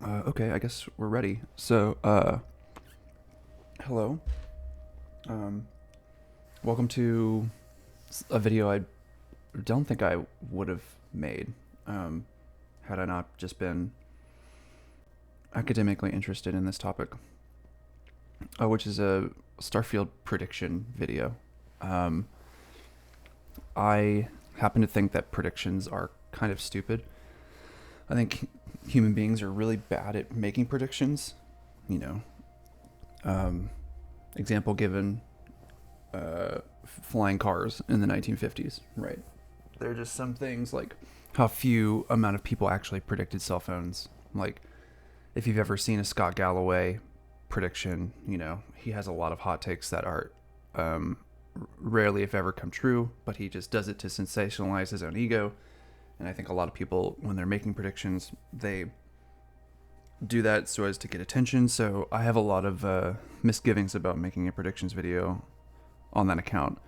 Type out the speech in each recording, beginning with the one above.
Okay, I guess we're ready. So, hello. Um, Welcome to a video I don't think I would have made had I not just been academically interested in this topic, which is a Starfield prediction video. Um, I happen to think that predictions are kind of stupid. I think human beings are really bad at making predictions. You know, example given flying cars in the 1950s, right? There are just some things like how few amount of people actually predicted cell phones. Like, if you've ever seen a Scott Galloway prediction, he has a lot of hot takes that are um, rarely, if ever, come true, but he just does it to sensationalize his own ego. And I think a lot of people, when they're making predictions, they do that so as to get attention. So I have a lot of misgivings about making a predictions video on that account.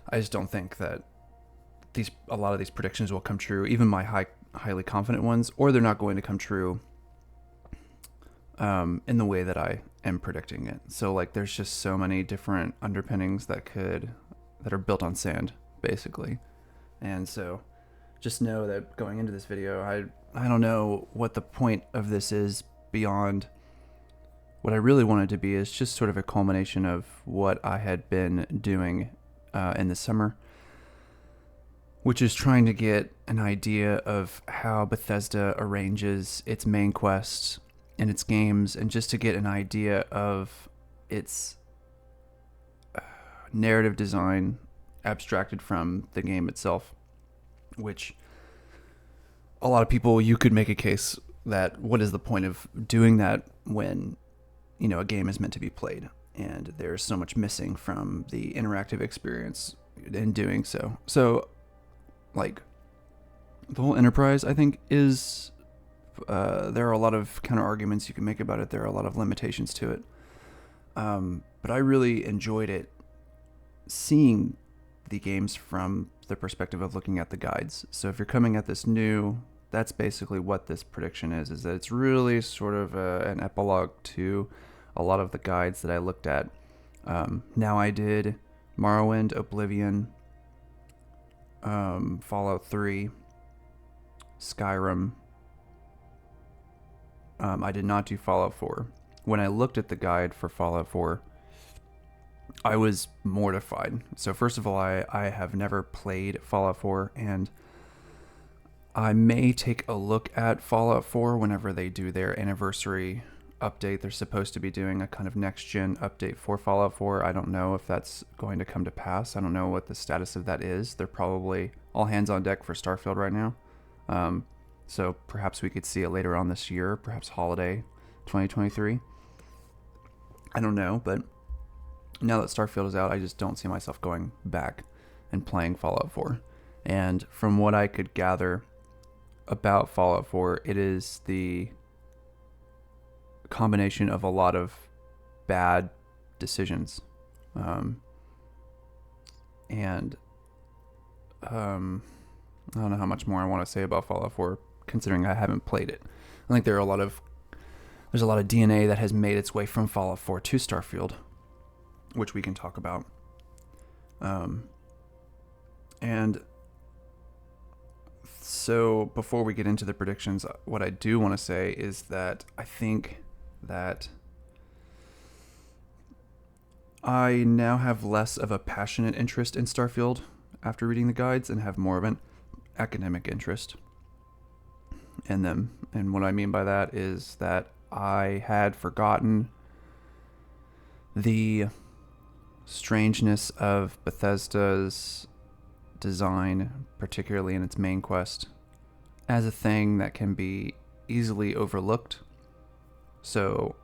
I just don't think that a lot of these predictions will come true, even my highly confident ones, or they're not going to come true in the way that I am predicting it. So like, there's just so many different underpinnings that are built on sand, basically. And so just know that going into this video, I don't know what the point of this is beyond what I really wanted to be is just sort of a culmination of what I had been doing in the summer, which is trying to get an idea of how Bethesda arranges its main quests and its games, and just to get an idea of its narrative design abstracted from the game itself, which a lot of people, you could make a case that what is the point of doing that when a game is meant to be played, and there's so much missing from the interactive experience in doing so. So, like, the whole enterprise, I think, is there are a lot of counter arguments you can make about it. There are a lot of limitations to it, but I really enjoyed it, seeing the games from the perspective of looking at the guides. So if you're coming at this new, that's basically what this prediction is that it's really sort of an epilogue to a lot of the guides that I looked at. Now I did Morrowind, Oblivion, Fallout 3, Skyrim. I did not do Fallout 4. When I looked at the guide for Fallout 4, I was mortified. So first of all, I have never played Fallout 4, and I may take a look at Fallout 4 whenever they do their anniversary update. They're supposed to be doing a kind of next-gen update for Fallout 4. I don't know if that's going to come to pass. I don't know what the status of that is. They're probably all hands on deck for Starfield right now. So perhaps we could see it later on this year, perhaps holiday 2023. I don't know, but now that Starfield is out, I just don't see myself going back and playing Fallout 4. And from what I could gather about Fallout 4, it is the combination of a lot of bad decisions. And I don't know how much more I want to say about Fallout 4, considering I haven't played it. I think there's a lot of DNA that has made its way from Fallout 4 to Starfield, which we can talk about. And so before we get into the predictions, what I do want to say is that I think that I now have less of a passionate interest in Starfield after reading the guides, and have more of an academic interest in them. And what I mean by that is that I had forgotten the strangeness of Bethesda's design, particularly in its main quest, as a thing that can be easily overlooked. So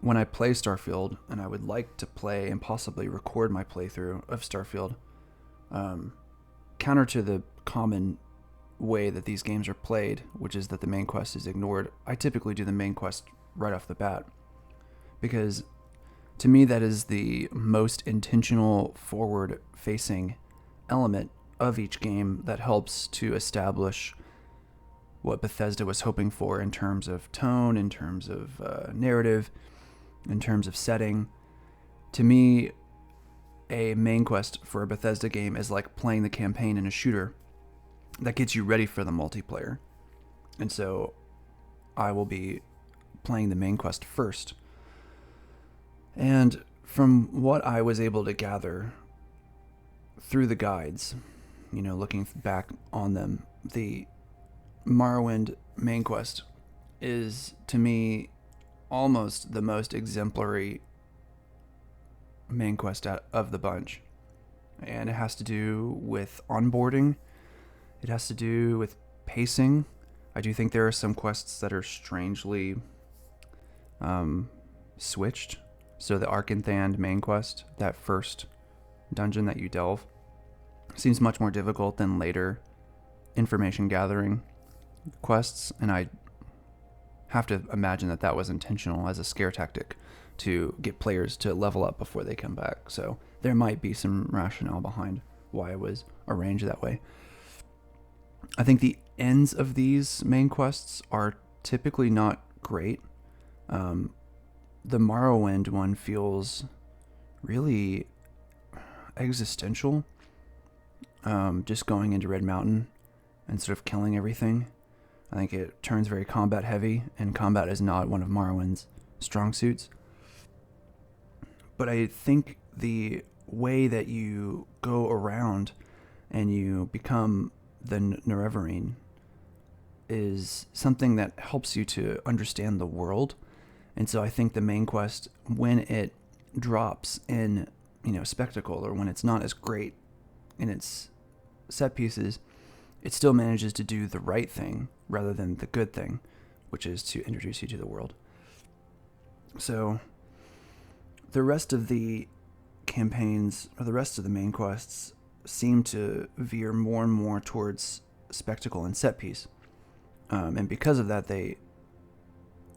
when I play Starfield, and I would like to play and possibly record my playthrough of Starfield, counter to the common way that these games are played, which is that the main quest is ignored, I typically do the main quest right off the bat, because to me that is the most intentional forward-facing element of each game that helps to establish what Bethesda was hoping for in terms of tone, in terms of narrative, in terms of setting. To me, a main quest for a Bethesda game is like playing the campaign in a shooter that gets you ready for the multiplayer. And so I will be playing the main quest first. And from what I was able to gather through the guides, looking back on them, the Morrowind main quest is, to me, almost the most exemplary main quest of the bunch. And it has to do with onboarding. It has to do with pacing. I do think there are some quests that are strangely switched. So the Arkanthand main quest, that first dungeon that you delve, seems much more difficult than later information gathering quests, and I have to imagine that was intentional as a scare tactic to get players to level up before they come back. So there might be some rationale behind why it was arranged that way. I think the ends of these main quests are typically not great. The Morrowind one feels really existential. Just going into Red Mountain and sort of killing everything. I think it turns very combat heavy, and combat is not one of Morrowind's strong suits. But I think the way that you go around and you become the Nerevarine is something that helps you to understand the world. And so I think the main quest, when it drops in, spectacle, or when it's not as great in its set pieces, it still manages to do the right thing rather than the good thing, which is to introduce you to the world. So the rest of the campaigns, or the rest of the main quests, seem to veer more and more towards spectacle and set piece. And because of that, they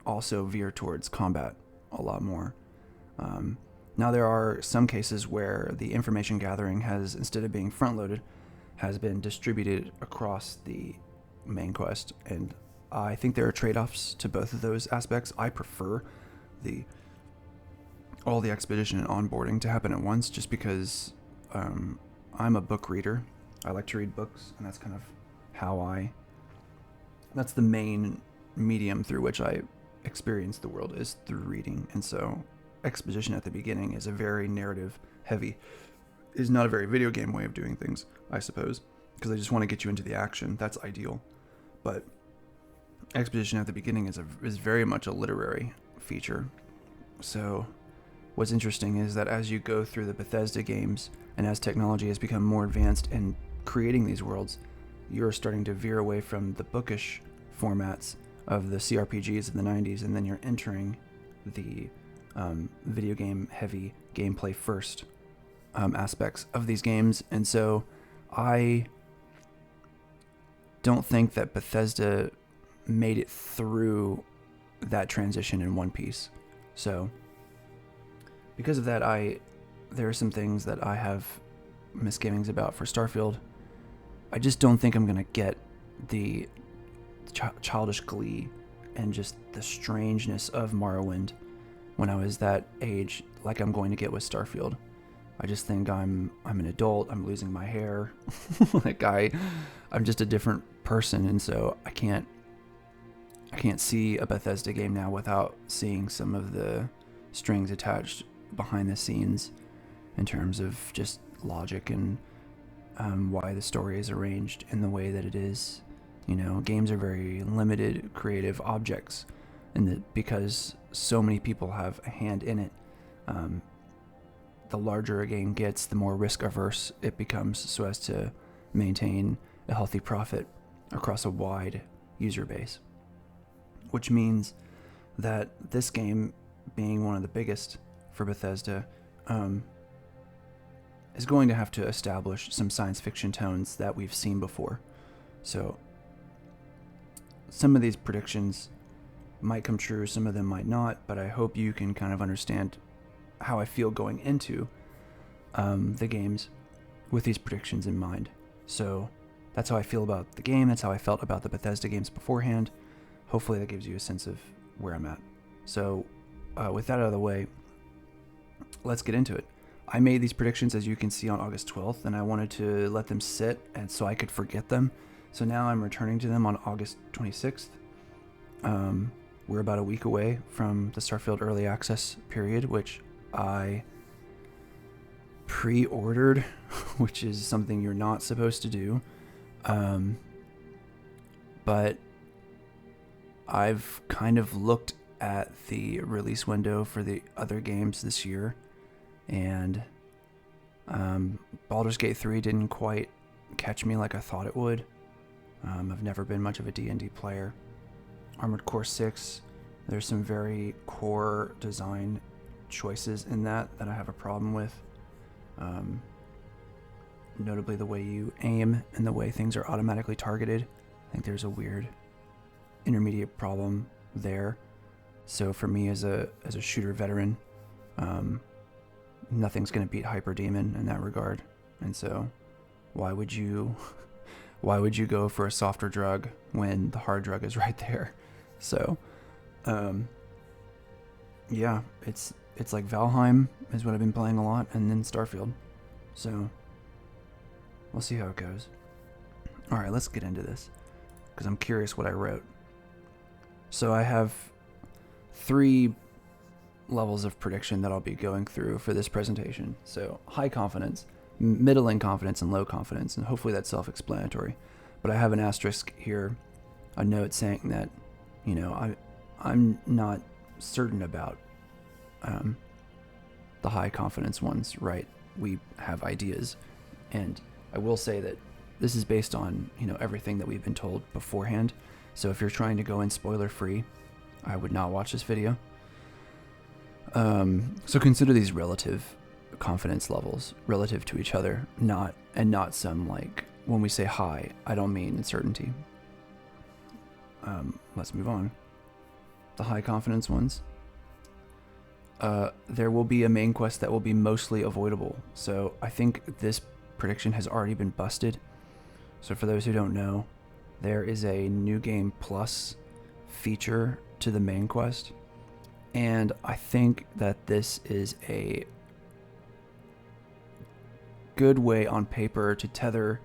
also veer towards combat a lot more. Now, there are some cases where the information gathering has, instead of being front-loaded, has been distributed across the main quest, and I think there are trade-offs to both of those aspects. I prefer all the expedition and onboarding to happen at once, just because I'm a book reader. I like to read books, and that's kind of that's the main medium through which I experience the world, is through reading. And so exposition at the beginning is a very narrative heavy, is not a very video game way of doing things, I suppose, because I just want to get you into the action. That's ideal. But exposition at the beginning is very much a literary feature. So what's interesting is that as you go through the Bethesda games, and as technology has become more advanced in creating these worlds, you're starting to veer away from the bookish formats of the CRPGs of the 90s, and then you're entering the video game heavy gameplay first aspects of these games. And so I don't think that Bethesda made it through that transition in one piece. So because of that, there are some things that I have misgivings about for Starfield. I just don't think I'm going to get the childish glee and just the strangeness of Morrowind when I was that age, like I'm going to get with Starfield. I just think I'm an adult. I'm losing my hair. Like I'm just a different person, and so I can't see a Bethesda game now without seeing some of the strings attached behind the scenes in terms of just logic and why the story is arranged in the way that it is. Games are very limited creative objects, and because so many people have a hand in it, the larger a game gets, the more risk averse it becomes, so as to maintain a healthy profit across a wide user base. Which means that this game, being one of the biggest for Bethesda, is going to have to establish some science fiction tones that we've seen before. So some of these predictions might come true, some of them might not, but I hope you can kind of understand how I feel going into the games with these predictions in mind. So that's how I feel about the game. That's how I felt about the Bethesda games beforehand. Hopefully that gives you a sense of where I'm at. So with that out of the way, let's get into it. I made these predictions, as you can see, on August 12th, and I wanted to let them sit and so I could forget them. So now I'm returning to them on August 26th. We're about a week away from the Starfield Early Access period, which I pre-ordered, which is something you're not supposed to do. But I've kind of looked at the release window for the other games this year, and Baldur's Gate 3 didn't quite catch me like I thought it would. I've never been much of a D&D player. Armored Core 6, there's some very core design choices in that I have a problem with. Notably the way you aim and the way things are automatically targeted. I think there's a weird intermediate problem there. So for me as a shooter veteran, nothing's going to beat Hyper Demon in that regard. And so why would you go for a softer drug when the hard drug is right there? So yeah, it's like Valheim is what I've been playing a lot, and then Starfield. So we'll see how it goes. All right, let's get into this because I'm curious what I wrote. So I have 3 levels of prediction that I'll be going through for this presentation. So high confidence, middling confidence, and low confidence, and hopefully that's self-explanatory. But I have an asterisk here, a note saying that, you know, I'm not certain about the high confidence ones, right? We have ideas, and I will say that this is based on, you know, everything that we've been told beforehand. So if you're trying to go in spoiler free, I would not watch this video. So consider these relative confidence levels relative to each other, not some, like, when we say high, I don't mean uncertainty. Let's move on. The high confidence ones. There will be a main quest that will be mostly avoidable. So I think this prediction has already been busted. So for those who don't know, there is a New Game Plus feature to the main quest. And I think that this is a good way on paper to tether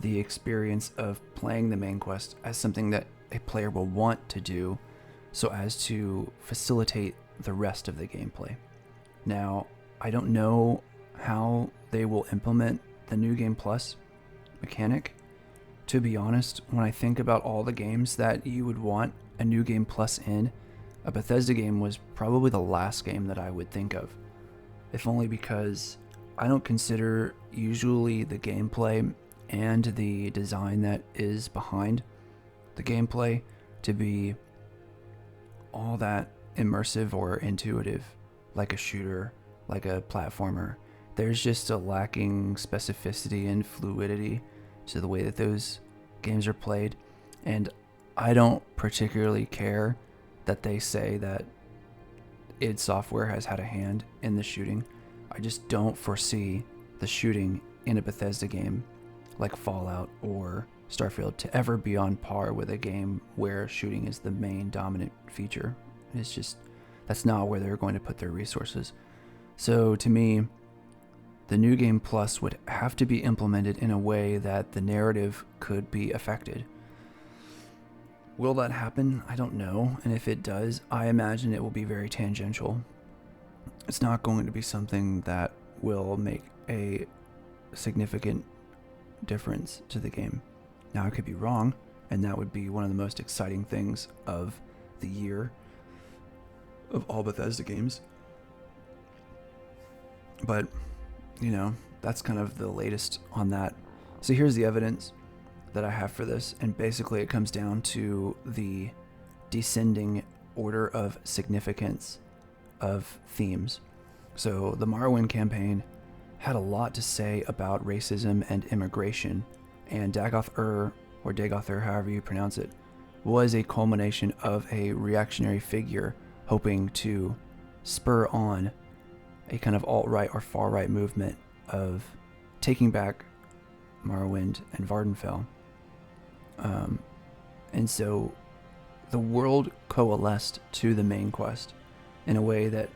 the experience of playing the main quest as something that a player will want to do so as to facilitate the rest of the gameplay. Now, I don't know how they will implement the New Game Plus mechanic. To be honest, when I think about all the games that you would want a New Game Plus in, a Bethesda game was probably the last game that I would think of. If only because I don't consider usually the gameplay and the design that is behind the gameplay to be all that immersive or intuitive, like a shooter, like a platformer. There's just a lacking specificity and fluidity to the way that those games are played, and I don't particularly care that they say that id Software has had a hand in the shooting. I just don't foresee the shooting in a Bethesda game like Fallout or Starfield to ever be on par with a game where shooting is the main dominant feature. It's just, that's not where they're going to put their resources. So to me, the New Game Plus would have to be implemented in a way that the narrative could be affected. Will that happen? I don't know. And if it does, I imagine it will be very tangential. It's not going to be something that will make a significant difference to the game. Now, I could be wrong, and that would be one of the most exciting things of the year of all Bethesda games. But, you know, that's kind of the latest on that. So here's the evidence that I have for this, and basically it comes down to the descending order of significance of themes. So the Morrowind campaign had a lot to say about racism and immigration, and Dagoth-Ur, or Dagoth-Ur, however you pronounce it, was a culmination of a reactionary figure hoping to spur on a kind of alt-right or far-right movement of taking back Morrowind and Vardenfell. And so the world coalesced to the main quest in a way that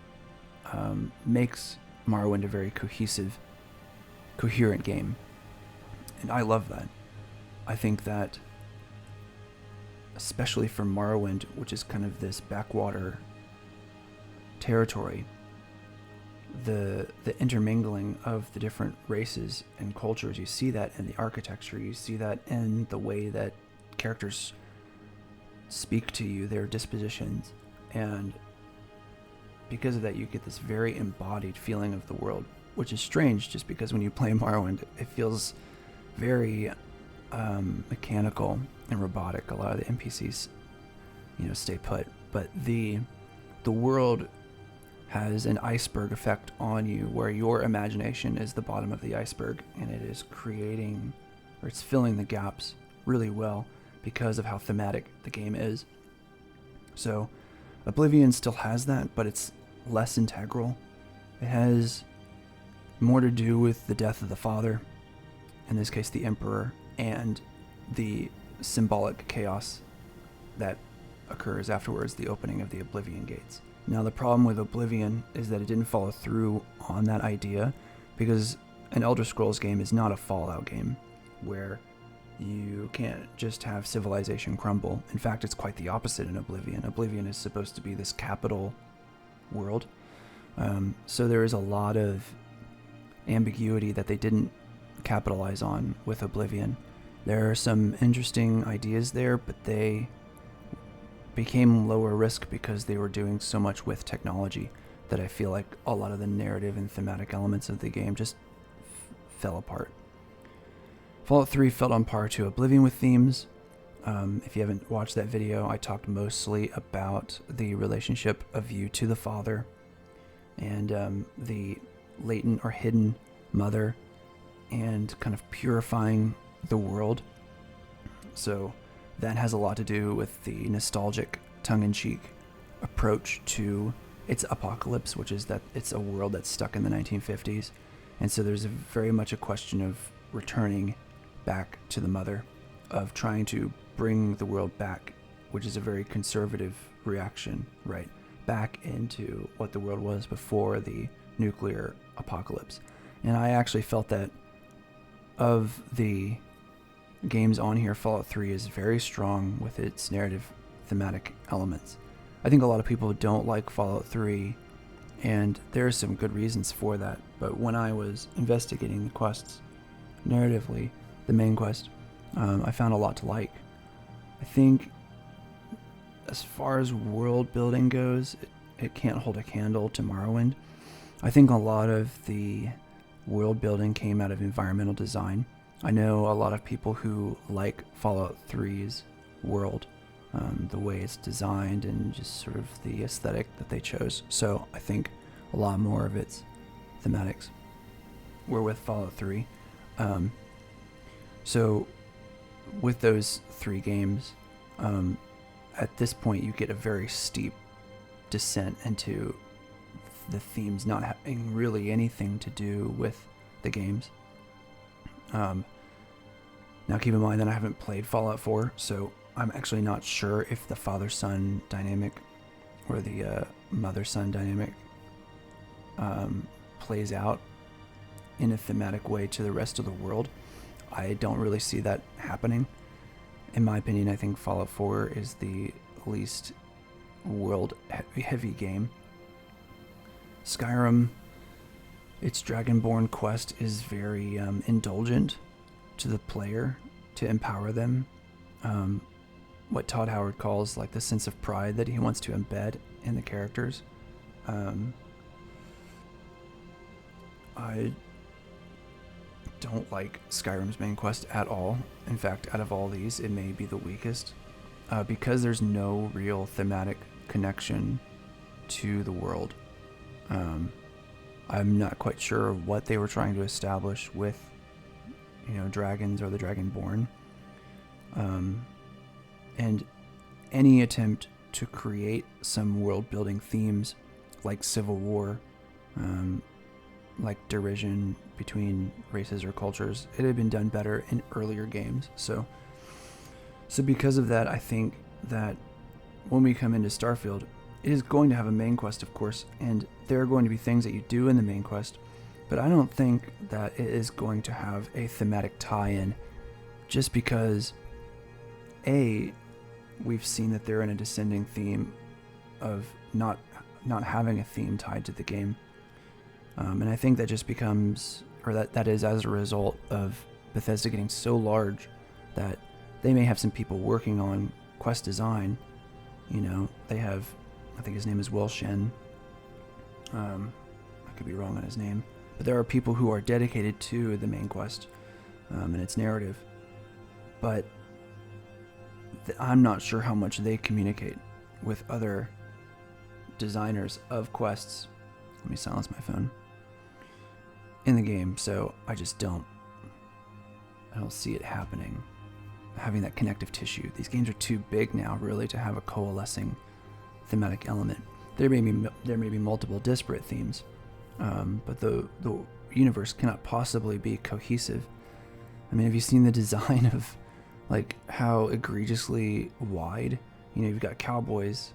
makes Morrowind a very coherent game. And I love that. I think that, especially for Morrowind, which is kind of this backwater territory, the intermingling of the different races and cultures, you see that in the architecture, you see that in the way that characters speak to you, their dispositions, and because of that you get this very embodied feeling of the world, which is strange just because when you play Morrowind it feels very mechanical and robotic. A lot of the NPCs, stay put, but the world has an iceberg effect on you where your imagination is the bottom of the iceberg, and it is creating, or it's filling the gaps really well because of how thematic the game is. So Oblivion still has that, but it's less integral. It has more to do with the death of the father, in this case the Emperor, and the symbolic chaos that occurs afterwards, the opening of the Oblivion Gates. Now the problem with Oblivion is that it didn't follow through on that idea, because an Elder Scrolls game is not a Fallout game where you can't just have civilization crumble. In fact, it's quite the opposite in Oblivion. Oblivion is supposed to be this capital world. So there is a lot of ambiguity that they didn't capitalize on with Oblivion. There are some interesting ideas there, but they became lower risk because they were doing so much with technology that I feel like a lot of the narrative and thematic elements of the game just fell apart. Fallout 3 felt on par to Oblivion with themes. If you haven't watched that video, I talked mostly about the relationship of you to the father and the latent or hidden mother, and kind of purifying the world. So that has a lot to do with the nostalgic, tongue-in-cheek approach to its apocalypse, which is that it's a world that's stuck in the 1950s. And so there's very much a question of returning back to the mother, of trying to bring the world back, which is a very conservative reaction, right? Back into what the world was before the nuclear apocalypse. And I actually felt that of the games on here, Fallout 3 is very strong with its narrative thematic elements. I think a lot of people don't like Fallout 3, and there are some good reasons for that. But when I was investigating the quests narratively, the main quest, I found a lot to like. I think as far as world building goes, it can't hold a candle to Morrowind. I think a lot of the world building came out of environmental design. I know a lot of people who like Fallout 3's world, the way it's designed and just sort of the aesthetic that they chose. So I think a lot more of its thematics were with Fallout 3. So with those three games, at this point you get a very steep descent into the themes not having really anything to do with the games. Now keep in mind that I haven't played Fallout 4, so I'm actually not sure if the father-son dynamic or the mother-son dynamic plays out in a thematic way to the rest of the world. I don't really see that happening. In my opinion, I think Fallout 4 is the least world heavy game. Skyrim, its Dragonborn quest is very indulgent to the player to empower them. What Todd Howard calls like the sense of pride that he wants to embed in the characters. I don't like Skyrim's main quest at all. In fact, out of all these, it may be the weakest because there's no real thematic connection to the world. I'm not quite sure what they were trying to establish with, dragons or the Dragonborn. And any attempt to create some world-building themes like civil war, like derision between races or cultures, it had been done better in earlier games. So So because of that, I think that when we come into Starfield, it is going to have a main quest, of course, and there are going to be things that you do in the main quest, but I don't think that it is going to have a thematic tie-in, just because, A, we've seen that they're in a descending theme of not having a theme tied to the game. And I think that just becomes, or that is as a result of Bethesda getting so large that they may have some people working on quest design. You know, they have, I think his name is Will Shen. I could be wrong on his name. But there are people who are dedicated to the main quest and its narrative. But I'm not sure how much they communicate with other designers of quests. Let me silence my phone. In the game, so I don't see it happening. Having that connective tissue. These games are too big now, really, to have a coalescing thematic element. There may be multiple disparate themes, but the universe cannot possibly be cohesive. I mean, have you seen the design of, like, how egregiously wide? You know, you've got cowboys,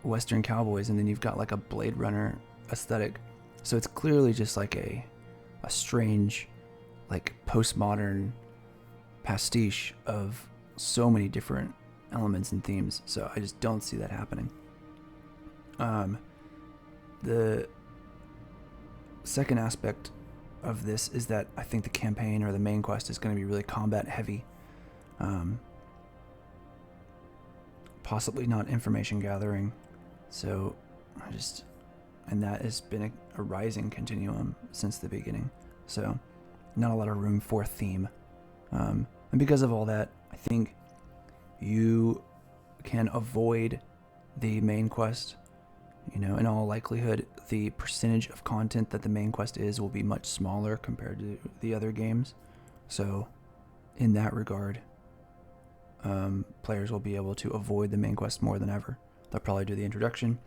Western cowboys, and then you've got like a Blade Runner aesthetic. So it's clearly just like a strange, like, postmodern pastiche of so many different elements and themes. So I just don't see that happening. The second aspect of this is that I think the campaign or the main quest is going to be really combat heavy. Possibly not information gathering. So and that has been a rising continuum since the beginning. So not a lot of room for theme. And because of all that, I think you can avoid the main quest. You know, in all likelihood, the percentage of content that the main quest will be much smaller compared to the other games. So in that regard, players will be able to avoid the main quest more than ever. They'll probably do the introduction.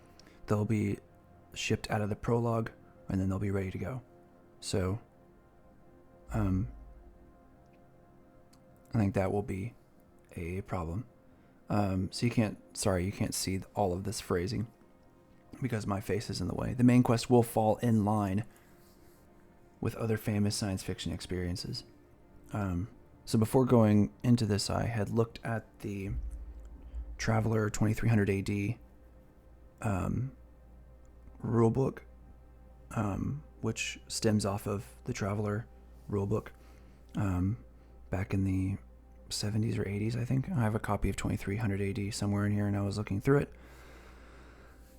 They'll be shipped out of the prologue, and then they'll be ready to go. So, I think that will be a problem. So you can't see all of this phrasing because my face is in the way. The main quest will fall in line with other famous science fiction experiences. So before going into this, I had looked at the Traveler 2300 AD rulebook, which stems off of the Traveler rulebook back in the 70s or 80s, I think. I have a copy of 2300 AD somewhere in here, and I was looking through it.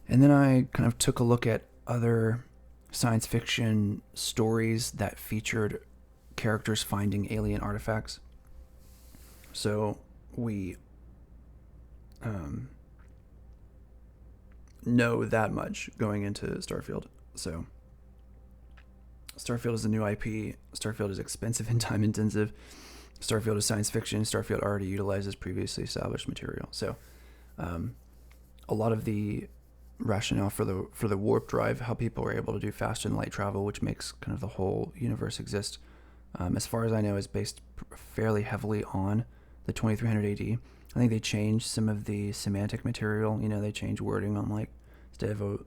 And then I kind of took a look at other science fiction stories that featured characters finding alien artifacts. So we know that much going into Starfield. So Starfield is a new IP. Starfield is expensive and time intensive. Starfield is science fiction. Starfield already utilizes previously established material. So a lot of the rationale for the warp drive, how people are able to do faster than light travel, which makes kind of the whole universe exist, as far as I know, is based fairly heavily on the 2300 AD. I think they changed some of the semantic material. You know, they changed wording on, like, instead of a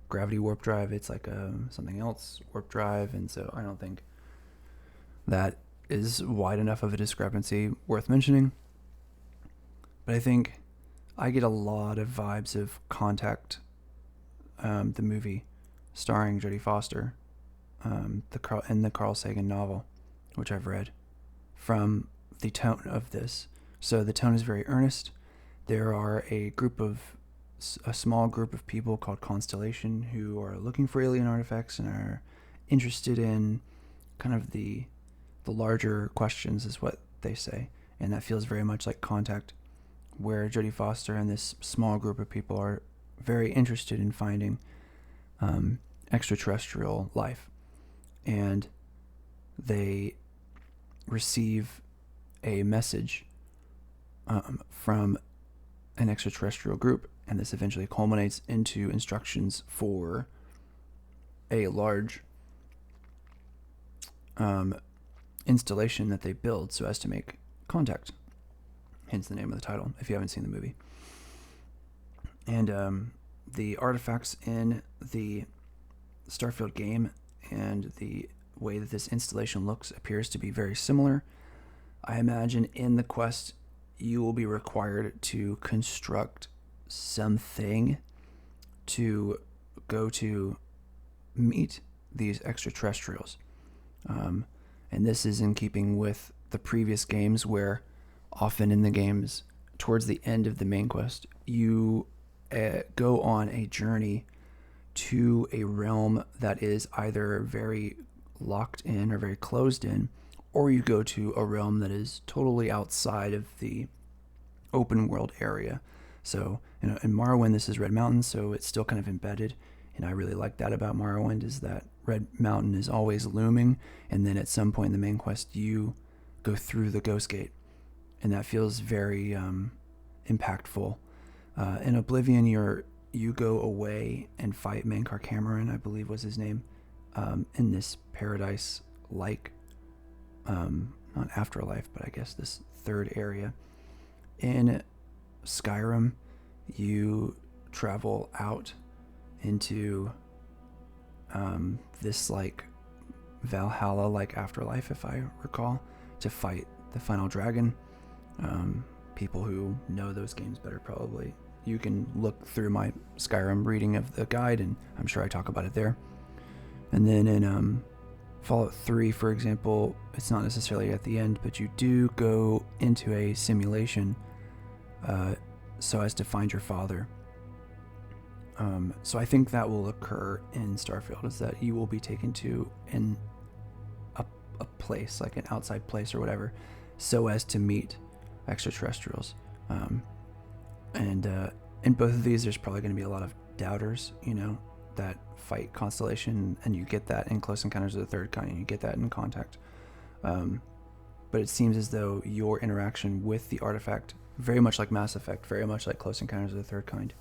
gravity warp drive, it's like something else warp drive. And so I don't think that is wide enough of a discrepancy worth mentioning. But I think I get a lot of vibes of Contact, the movie starring Jodie Foster, in the Carl Sagan novel, which I've read, from the tone of this. So the tone is very earnest. There are a small group of people called Constellation who are looking for alien artifacts and are interested in kind of the larger questions, is what they say. And that feels very much like Contact, where Jodie Foster and this small group of people are very interested in finding extraterrestrial life. And they receive a message from an extraterrestrial group, and this eventually culminates into instructions for a large installation that they build so as to make contact. hence the name of the title, if you haven't seen the movie. And the artifacts in the Starfield game and the way that this installation looks appears to be very similar. I imagine in the quest you will be required to construct something to go to meet these extraterrestrials. And this is in keeping with the previous games, where often in the games, towards the end of the main quest, you go on a journey to a realm that is either very locked in or very closed in, or you go to a realm that is totally outside of the open world area. So, in Morrowind, this is Red Mountain, so it's still kind of embedded. And I really like that about Morrowind, is that Red Mountain is always looming, and then at some point in the main quest, you go through the Ghost Gate, and that feels very impactful. In Oblivion, you go away and fight Mankar Cameron, I believe was his name, in this paradise-like, not afterlife, but I guess this third area. In Skyrim, you travel out into this like Valhalla like afterlife, if I recall, to fight the final dragon. People who know those games better probably, you can look through my Skyrim reading of the guide, and I'm sure I talk about it there. And then in Fallout 3, for example, it's not necessarily at the end, but you do go into a simulation so as to find your father. So I think that will occur in Starfield, is that you will be taken to a place, like an outside place or whatever, so as to meet extraterrestrials. And in both of these, there's probably going to be a lot of doubters, that fight Constellation, and you get that in Close Encounters of the Third Kind, and you get that in Contact. But it seems as though your interaction with the artifact, very much like Mass Effect, very much like Close Encounters of the Third Kind,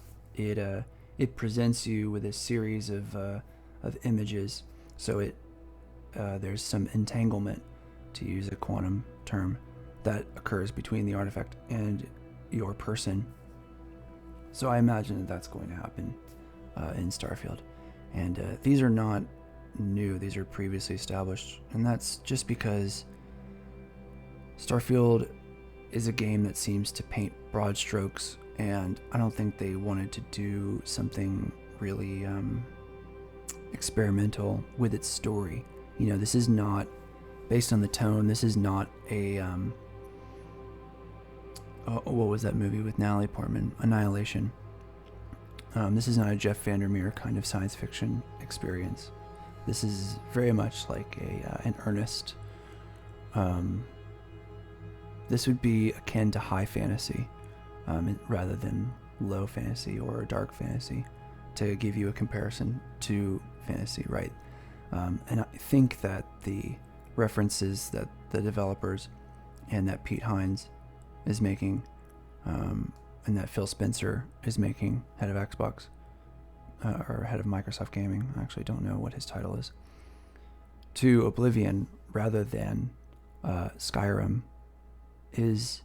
it presents you with a series of images. So there's some entanglement, to use a quantum term, that occurs between the artifact and your person. So I imagine that that's going to happen in Starfield. And these are not new, these are previously established. And that's just because Starfield is a game that seems to paint broad strokes, and I don't think they wanted to do something really experimental with its story. This is not, based on the tone, this is not a what was that movie with Natalie Portman, Annihilation. This is not a Jeff Vandermeer kind of science fiction experience. This is very much like an earnest. This would be akin to high fantasy, rather than low fantasy or dark fantasy, to give you a comparison to fantasy, right? And I think that the references that the developers and that Pete Hines is making, and that Phil Spencer is making, head of Xbox, or head of Microsoft Gaming, I actually don't know what his title is, to Oblivion rather than Skyrim, is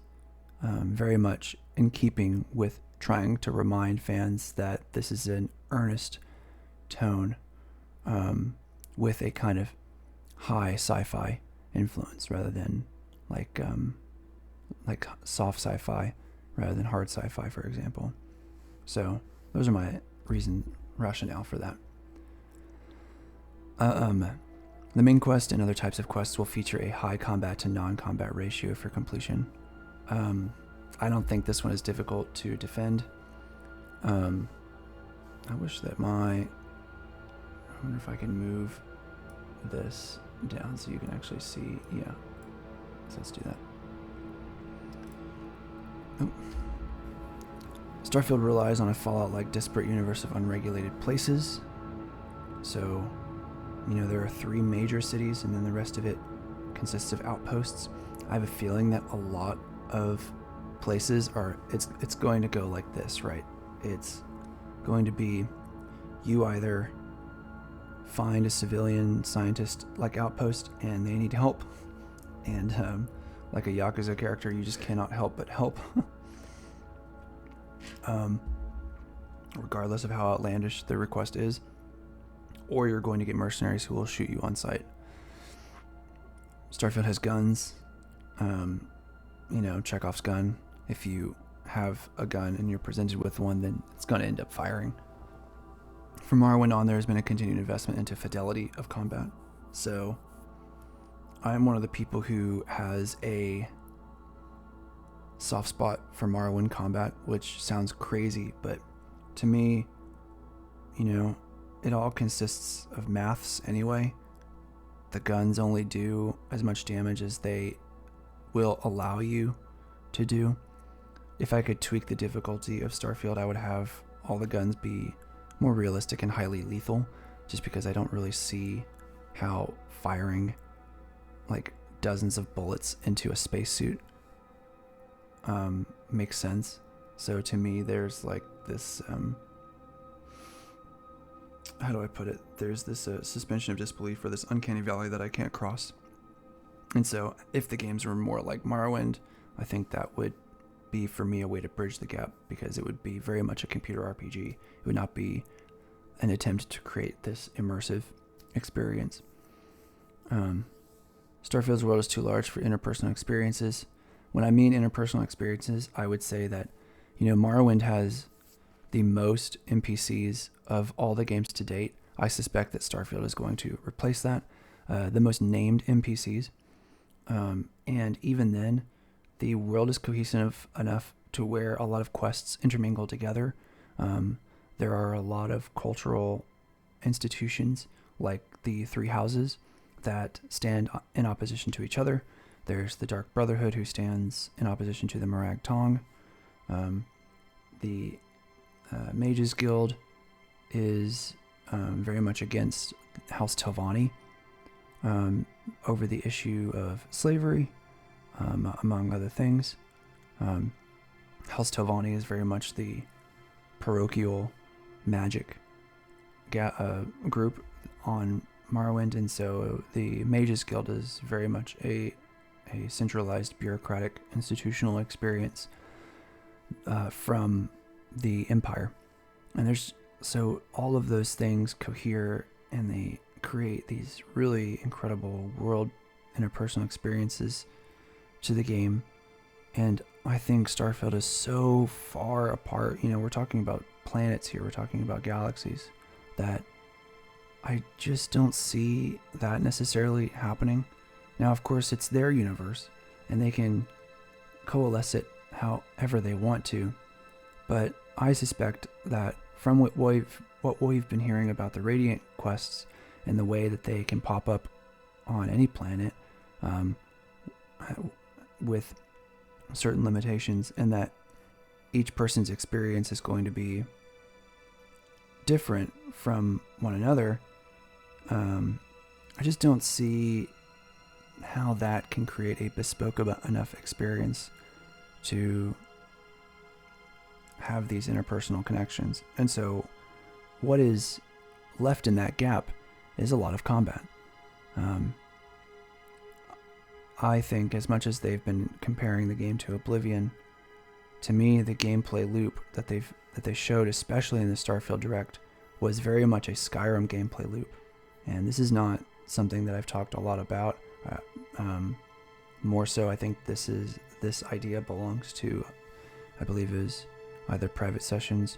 very much in keeping with trying to remind fans that this is an earnest tone with a kind of high sci-fi influence rather than like soft sci-fi rather than hard sci-fi, for example. So those are my rationale for that. The main quest and other types of quests will feature a high combat to non-combat ratio for completion. I don't think this one is difficult to defend. I wish that I wonder if I can move this down so you can actually see. Yeah, so let's do that. Oh. Starfield relies on a Fallout-like disparate universe of unregulated places. So, there are 3 major cities, and then the rest of it consists of outposts. I have a feeling that a lot of places it's going to go like this, right? It's going to be, you either find a civilian scientist like outpost and they need help, and like a Yakuza character, you just cannot help but help. Regardless of how outlandish the request is, or you're going to get mercenaries who will shoot you on sight. Starfield has guns, Chekhov's gun. If you have a gun and you're presented with one, then it's going to end up firing. From Morrowind on, there's been a continued investment into fidelity of combat. So I'm one of the people who has a soft spot for Morrowind combat, which sounds crazy, but to me, it all consists of maths anyway. The guns only do as much damage as they will allow you to do. If I could tweak the difficulty of Starfield, I would have all the guns be more realistic and highly lethal, just because I don't really see how firing like dozens of bullets into a spacesuit makes sense. So to me, there's like this, how do I put it? There's this suspension of disbelief, or this uncanny valley that I can't cross. And so if the games were more like Morrowind, I think that would be for me a way to bridge the gap, because it would be very much a computer RPG. It would not be an attempt to create this immersive experience. Starfield's world is too large for interpersonal experiences. When I mean interpersonal experiences, I would say that, Morrowind has the most NPCs of all the games to date. I suspect that Starfield is going to replace that. The most named NPCs. And even then, the world is cohesive enough to where a lot of quests intermingle together. There are a lot of cultural institutions, like the three houses, that stand in opposition to each other. There's the Dark Brotherhood, who stands in opposition to the Morag Tong. The Mages Guild is very much against House Telvanni over the issue of slavery, among other things. House Telvanni is very much the parochial magic group on Morrowind, and so the Mages Guild is very much a centralized bureaucratic institutional experience from the Empire. And so all of those things cohere, and they create these really incredible world interpersonal experiences to the game. And I think Starfield is so far apart. We're talking about planets here, we're talking about galaxies, that I just don't see that necessarily happening. Now, of course, it's their universe, and they can coalesce it however they want to. But I suspect that from what we've been hearing about the Radiant quests and the way that they can pop up on any planet with certain limitations, and that each person's experience is going to be different from one another, I just don't see how that can create a bespoke enough experience to have these interpersonal connections. And so what is left in that gap is a lot of combat. I think, as much as they've been comparing the game to Oblivion, to me the gameplay loop that they showed, especially in the Starfield Direct, was very much a Skyrim gameplay loop. And this is not something that I've talked a lot about. More so, I think this idea belongs to, I believe, is either Private Sessions,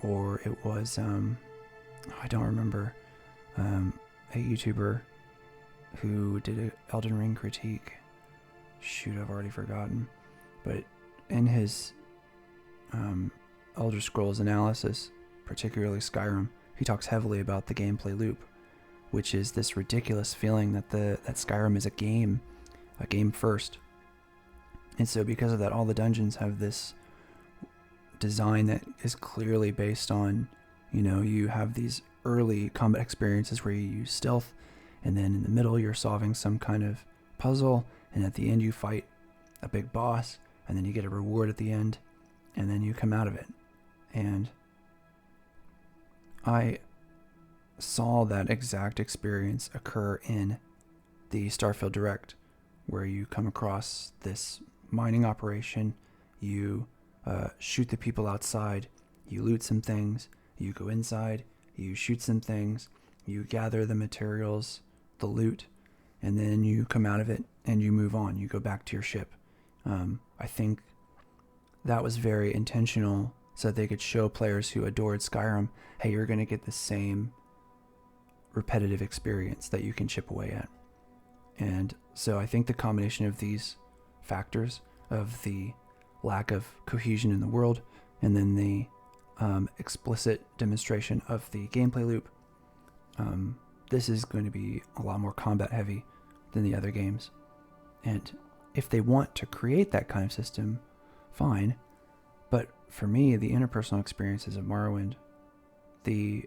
or it was I don't remember, a YouTuber who did an Elden Ring critique. Shoot, I've already forgotten. But in his Elder Scrolls analysis, particularly Skyrim, he talks heavily about the gameplay loop, which is this ridiculous feeling that Skyrim is a game first. And so because of that, all the dungeons have this design that is clearly based on, you have these early combat experiences where you use stealth, and then in the middle you're solving some kind of puzzle, and at the end you fight a big boss, and then you get a reward at the end, and then you come out of it. And I saw that exact experience occur in the Starfield Direct, where you come across this mining operation, you shoot the people outside, you loot some things, you go inside, you shoot some things, you gather the materials, the loot, and then you come out of it and you move on. You go back to your ship. I think that was very intentional so that they could show players who adored Skyrim, hey, you're going to get the same repetitive experience that you can chip away at. And so I think the combination of these factors, of the lack of cohesion in the world, and then the explicit demonstration of the gameplay loop, this is going to be a lot more combat heavy than the other games. And if they want to create that kind of system, fine. But for me, the interpersonal experiences of Morrowind, the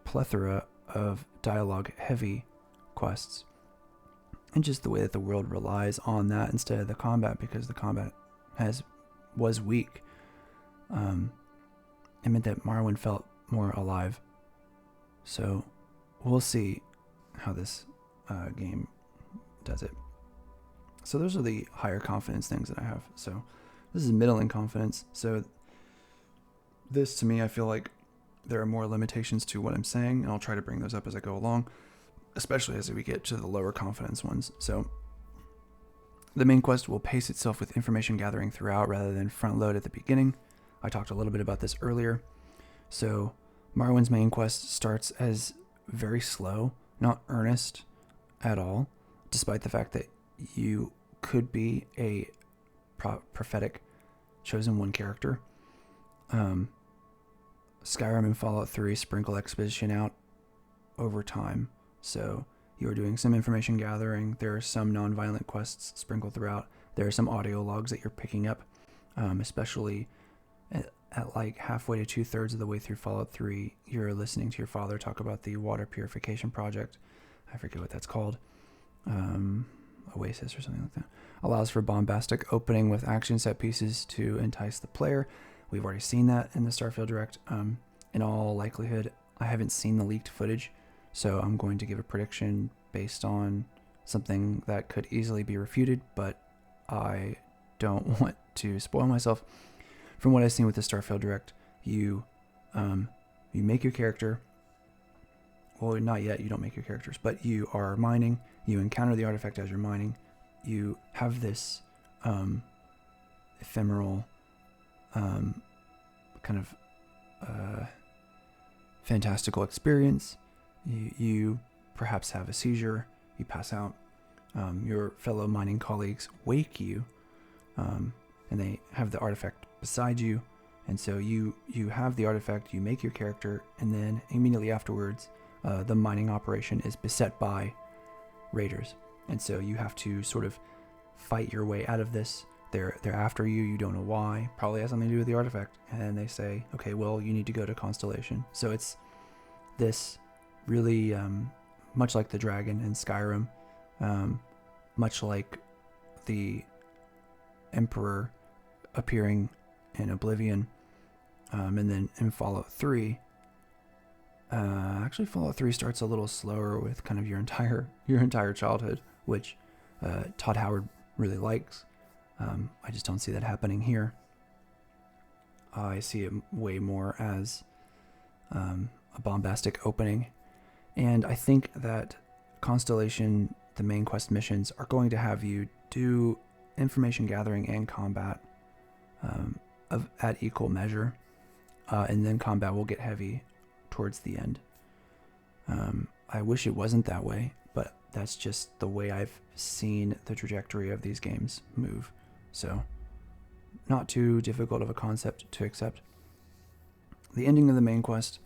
plethora of dialogue heavy quests, and just the way that the world relies on that instead of the combat, because the combat was weak, it meant that Morrowind felt more alive. So we'll see how this game does it. So those are the higher confidence things that I have. So this is middling confidence. So this, to me, I feel like there are more limitations to what I'm saying, and I'll try to bring those up as I go along, especially as we get to the lower confidence ones. So the main quest will pace itself with information gathering throughout rather than front load at the beginning. I talked a little bit about this earlier. So Morrowind's main quest starts as very slow, not earnest at all, despite the fact that you could be a prophetic chosen one character. Skyrim and Fallout 3 sprinkle exposition out over time. So you're doing some information gathering. There are some non-violent quests sprinkled throughout. There are some audio logs that you're picking up, especially at like halfway to 2/3 of the way through Fallout 3. You're listening to your father talk about the water purification project. I forget what that's called. Oasis or something like that. Allows for bombastic opening with action set pieces to entice the player. We've already seen that in the Starfield Direct. In all likelihood, I haven't seen the leaked footage, so I'm going to give a prediction based on something that could easily be refuted, but I don't want to spoil myself. From what I've seen with the Starfield Direct, you make your character. Well, not yet, you don't make your characters, but you are mining, you encounter the artifact as you're mining, you have this ephemeral kind of fantastical experience. You perhaps have a seizure, you pass out, your fellow mining colleagues wake you, and they have the artifact beside you, and so you have the artifact, you make your character, and then immediately afterwards, the mining operation is beset by raiders, and so you have to sort of fight your way out of this. They're after you. You don't know why. Probably has something to do with the artifact. And they say, okay, well, you need to go to Constellation. So it's this really, much like the dragon in Skyrim, much like the Emperor appearing in Oblivion, and then in Fallout 3. Actually, Fallout 3 starts a little slower with kind of your entire childhood, which Todd Howard really likes. I just don't see that happening here. I see it way more as a bombastic opening. And I think that Constellation, the main quest missions, are going to have you do information gathering and combat at equal measure. And then combat will get heavy towards the end. I wish it wasn't that way, but that's just the way I've seen the trajectory of these games move. So, not too difficult of a concept to accept. The ending of the main quest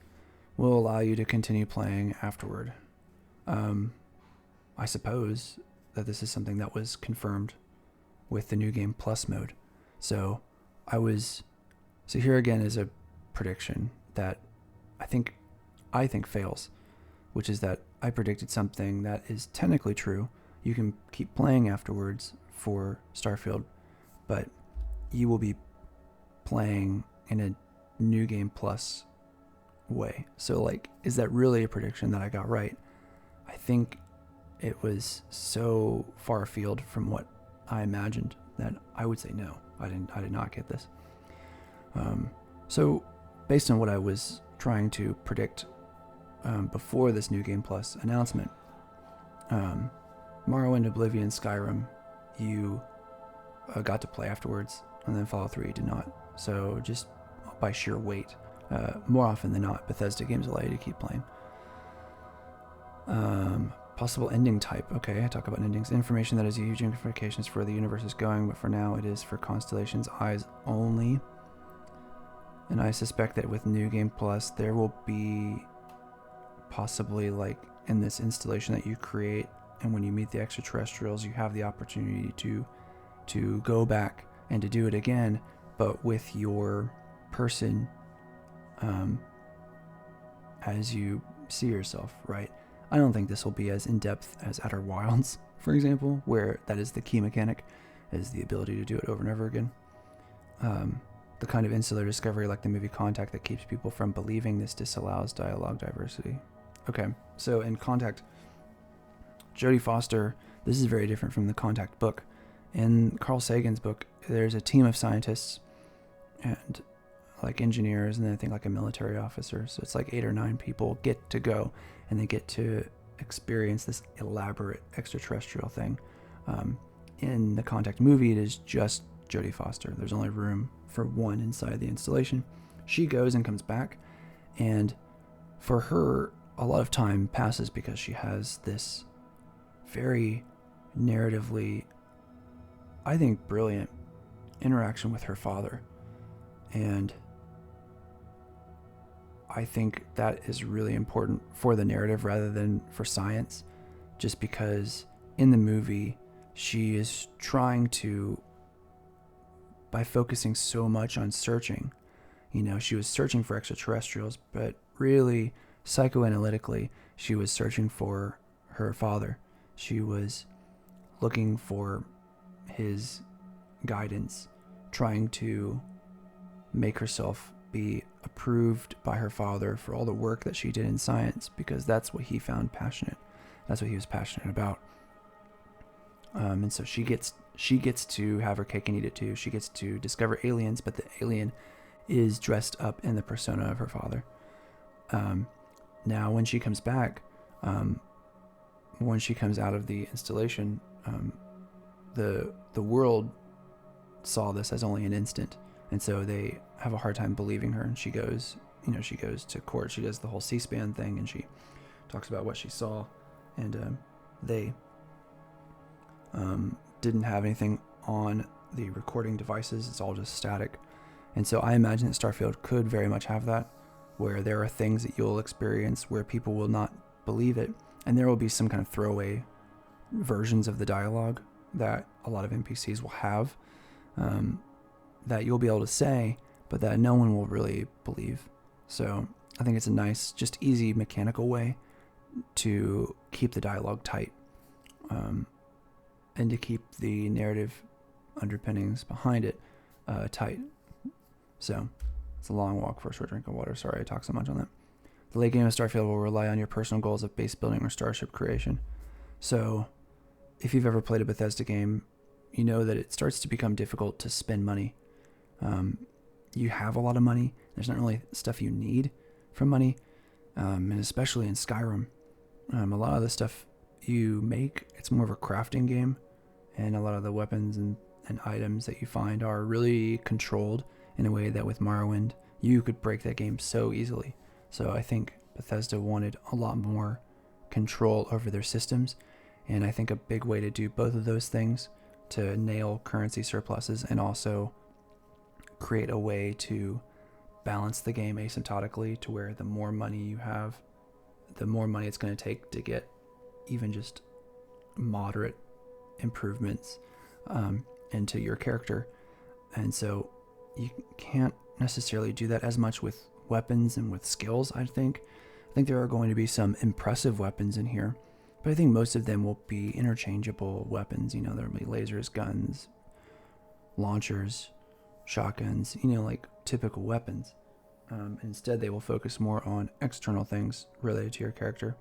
will allow you to continue playing afterward. I suppose that this is something that was confirmed with the New Game Plus mode. So here again is a prediction that I think fails, which is that I predicted something that is technically true. You can keep playing afterwards for Starfield, but you will be playing in a New Game Plus way. So, like, is that really a prediction that I got right? I think it was so far afield from what I imagined that I would say no. I did not get this. So based on what I was trying to predict before this New Game Plus announcement, Morrowind, Oblivion, Skyrim, you got to play afterwards, and then Fallout 3 did not. So just by sheer weight, more often than not, Bethesda games allow you to keep playing. Possible ending type. Okay, I talk about endings. Information that has huge implications for where the universe is going, but for now it is for Constellation's eyes only. And I suspect that with New Game Plus, there will be possibly like in this installation that you create, and when you meet the extraterrestrials, you have the opportunity to go back and to do it again, but with your person as you see yourself, right? I don't think this will be as in-depth as Outer Wilds, for example, where that is the key mechanic, is the ability to do it over and over again. The kind of insular discovery like the movie Contact that keeps people from believing this disallows dialogue diversity. Okay, so in Contact, Jodie Foster, this is very different from the Contact book. In Carl Sagan's book, there's a team of scientists and like engineers, and then I think like a military officer. So it's like 8 or 9 people get to go, and they get to experience this elaborate extraterrestrial thing. In the Contact movie, it is just Jodie Foster. There's only room for one inside the installation. She goes and comes back, and for her, a lot of time passes because she has this very narratively, I think, brilliant interaction with her father. And I think that is really important for the narrative rather than for science, just because in the movie she is trying to, by focusing so much on searching, she was searching for extraterrestrials, but really psychoanalytically she was searching for her father. She was looking for his guidance, trying to make herself be approved by her father for all the work that she did in science, because that's what he found passionate. That's what he was passionate about. And so she gets to have her cake and eat it too. She gets to discover aliens, but the alien is dressed up in the persona of her father. Now, when she comes back, when she comes out of the installation, the world saw this as only an instant, and so they have a hard time believing her. And she goes to court. She does the whole C-SPAN thing, and she talks about what she saw, and they didn't have anything on the recording devices. It's all just static. And so I imagine that Starfield could very much have that, where there are things that you'll experience where people will not believe it, and there will be some kind of throwaway versions of the dialogue that a lot of NPCs will have, that you'll be able to say, but that no one will really believe. So I think it's a nice, just easy mechanical way to keep the dialogue tight, and to keep the narrative underpinnings behind it tight. So it's a long walk for a short drink of water. Sorry I talk so much on that. The late game of Starfield will rely on your personal goals of base building or starship creation. So if you've ever played a Bethesda game, you know that it starts to become difficult to spend money. You have a lot of money. There's not really stuff you need from money. And especially in Skyrim, a lot of the stuff you make, it's more of a crafting game. And a lot of the weapons and items that you find are really controlled in a way that with Morrowind, you could break that game so easily. So I think Bethesda wanted a lot more control over their systems. And I think a big way to do both of those things, to nail currency surpluses and also create a way to balance the game asymptotically, to where the more money you have, the more money it's going to take to get even just moderate improvements into your character. And so you can't necessarily do that as much with weapons and with skills. I think there are going to be some impressive weapons in here, but I think most of them will be interchangeable weapons. There'll be lasers, guns, launchers, shotguns, like typical weapons. Instead, they will focus more on external things related to your character.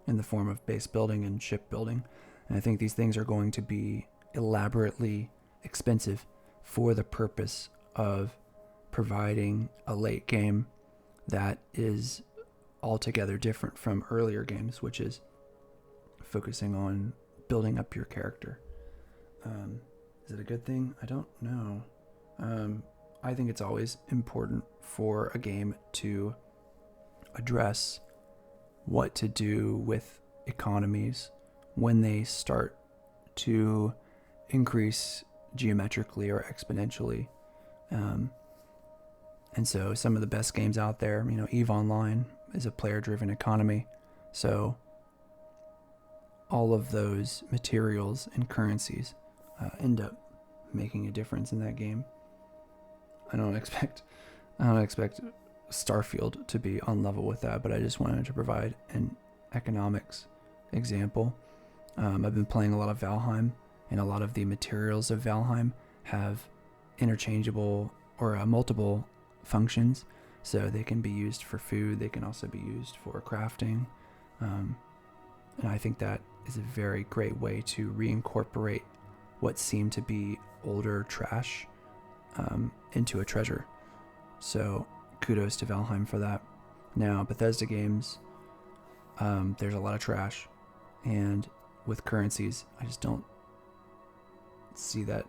in the form of base building and ship building. And I think these things are going to be elaborately expensive for the purpose of providing a late game that is altogether different from earlier games, which is focusing on building up your character. Is it a good thing? I don't know. I think it's always important for a game to address what to do with economies when they start to increase geometrically or exponentially. And so some of the best games out there, EVE Online is a player-driven economy. So all of those materials and currencies end up making a difference in that game. I don't expect Starfield to be on level with that, but I just wanted to provide an economics example. I've been playing a lot of Valheim, and a lot of the materials of Valheim have interchangeable or multiple functions, so they can be used for food, they can also be used for crafting, and I think that is a very great way to reincorporate what seemed to be older trash into a treasure. So kudos to Valheim for that. Now, Bethesda games, there's a lot of trash, and with currencies, I just don't see that